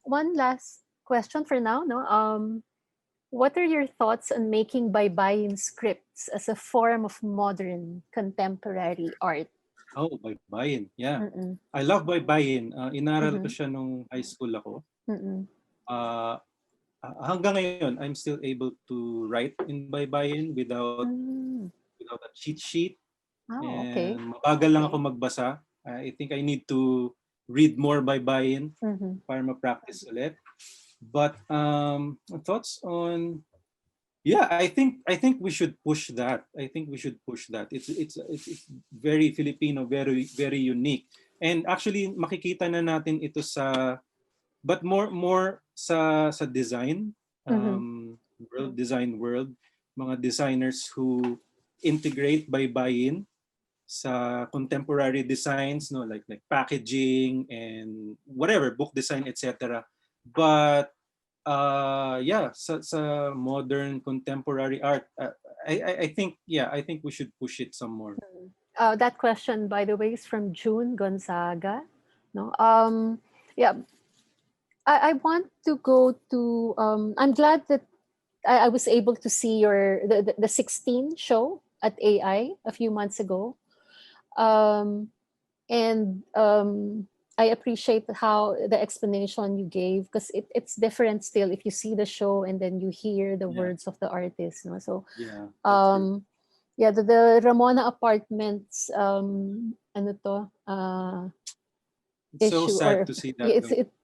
One last question for now, no. What are your thoughts on making baybayin scripts as a form of modern contemporary art? Oh, baybayin. Yeah. Mm-mm. I love baybayin. Inaral ko Mhm. siya nung high school ako. Mm-mm. Uh, Hanggang ngayon, I'm still able to write in baybayin Mm. without a cheat sheet. Oh, okay. And mabagal lang ako magbasa. I think I need to read more baybayin Mhm. para ma-practice ulit. But thoughts on, yeah, I think we should push that. I think we should push that. It's very Filipino, very very unique. And actually makikita na natin ito sa, but more sa design Mhm. world, design world, mga designers who integrate by buy-in sa contemporary designs, no, like packaging and whatever, book design, etc. But yeah, sa modern contemporary art, I think, yeah, I think we should push it some more. That question, by the way, is from June Gonzaga. No, yeah, I want to go to. I'm glad that I was able to see the 16 show at AI a few months ago, um, and I appreciate how the explanation you gave, because it's different still if you see the show and then you hear the Yeah, words of the artist. No, so yeah, that's true. yeah, the Ramona Apartments ano to It's so issue, sad or to see that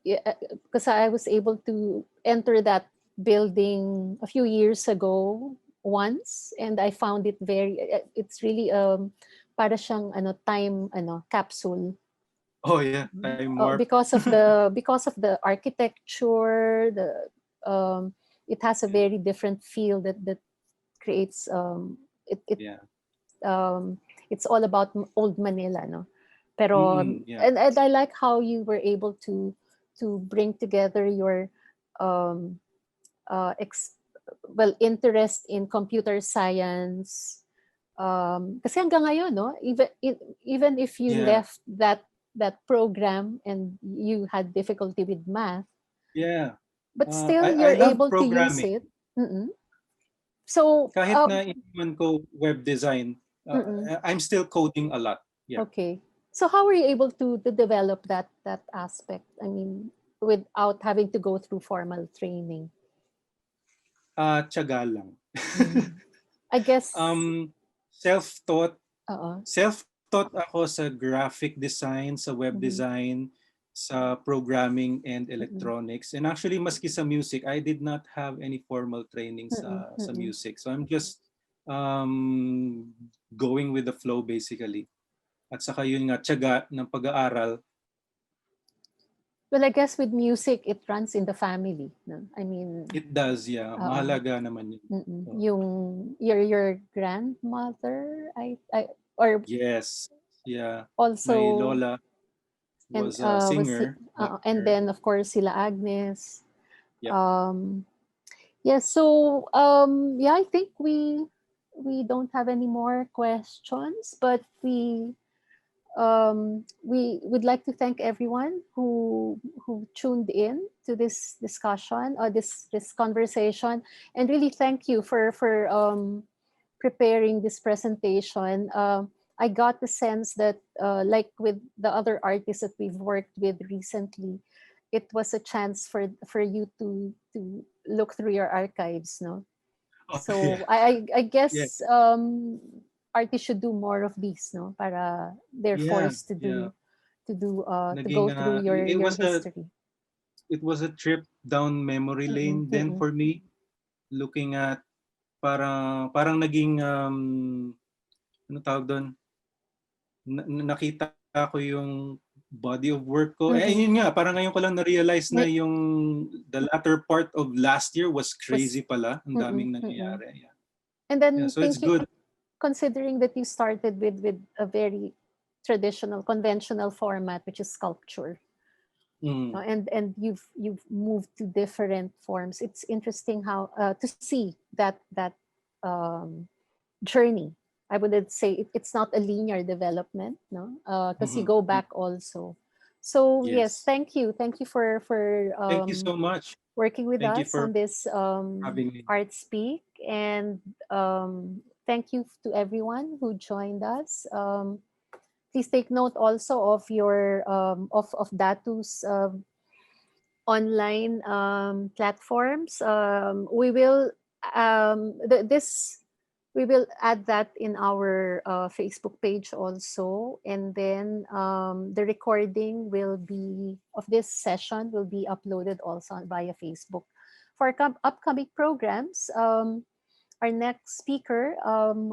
yeah, though. because I was able to enter that building a few years ago once, and I found it very it's really para siyang time capsule. Oh yeah, time warp. Because of the architecture, it has a Yeah, very different feel that creates it yeah. it's all about old Manila, no. Pero Yeah, and I like how you were able to bring together your um uh ex, interest in computer science, kasi hanggang ngayon, no, even if you yeah, left that program and you had difficulty with math, yeah. but still I you're love able to use programming. it. Mm-mm. So Kahit na iniwan ko web design, mm-mm. I'm still coding a lot. Yeah. Okay. So how were you able to develop that aspect? I mean, without having to go through formal training. Tiyaga lang. Mm. I guess. um, self-taught, Uh. self-taught ako sa graphic design, sa web Mm-hmm. design, sa programming and Mm-mm. electronics. And actually, maski sa music, I did not have any formal training Mm-mm. sa Mm-mm. music. So I'm just um, going with the flow basically. At saka yun nga, tiyaga ng pag-aaral. Well, I guess with music, it runs in the family. No? I mean, It does, yeah. Mahalaga naman yun. So, yung your grandmother, I or yes, yeah. My also, lola and was a singer, and doctor. then of course sila Agnes. Yep. Um, yeah, so yeah, I think we don't have any more questions, but we would like to thank everyone who tuned in to this discussion or this conversation, and really thank you for preparing this presentation. I got the sense that like with the other artists that we've worked with recently, it was a chance for you to look through your archives, no. Oh, yeah. So I Yeah. guess artists should do more of these, no, para they're Yeah. forced to Yeah. to go Naging, through it your was history. a trip down memory Mm-mm, lane then mm-mm, for me, looking at parang naging ano tawag doon, nakita ko yung body of work ko. Eh mm-mm. yun nga, parang ngayon ko lang na-realize na May- yung the latter part of last year was was crazy pala. Ang mm-mm, daming mm-mm. nangyayari. Yeah. And Yeah, then so it's good. considering that you started with a very traditional conventional format, which is sculpture, Mm. and you've moved to different forms. It's interesting how to see that um, journey. I wouldn't say it's not a linear development, no, because you go back also. So yes, Yes. thank you for Thank you so much. working with Thank you us for on this having me. Art Speak, and thank you to everyone who joined us. Please take note also of your of Datu's online platforms. We will this we will add that in our Facebook page also, and then the recording will be of this session will be uploaded also via Facebook. For upcoming programs, our next speaker,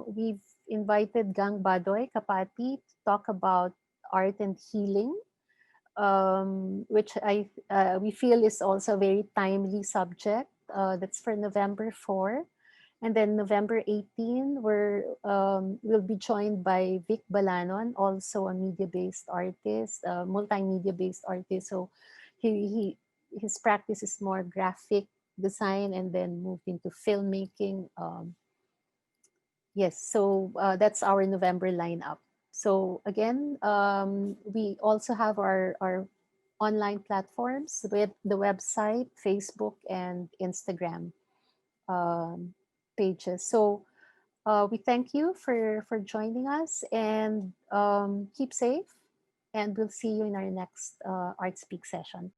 we've invited Gang Badoy Kapati to talk about art and healing, which we feel is also a very timely subject. That's for November 4. And then November 18, we'll be joined by Vic Balanon, also a media-based artist, multimedia-based artist. So his practice is more graphic design and then moved into filmmaking. Yes, so that's our November lineup. So again, we also have our online platforms with the website, Facebook, and Instagram um, pages. So we thank you for joining us, and keep safe. And we'll see you in our next Art Speak session.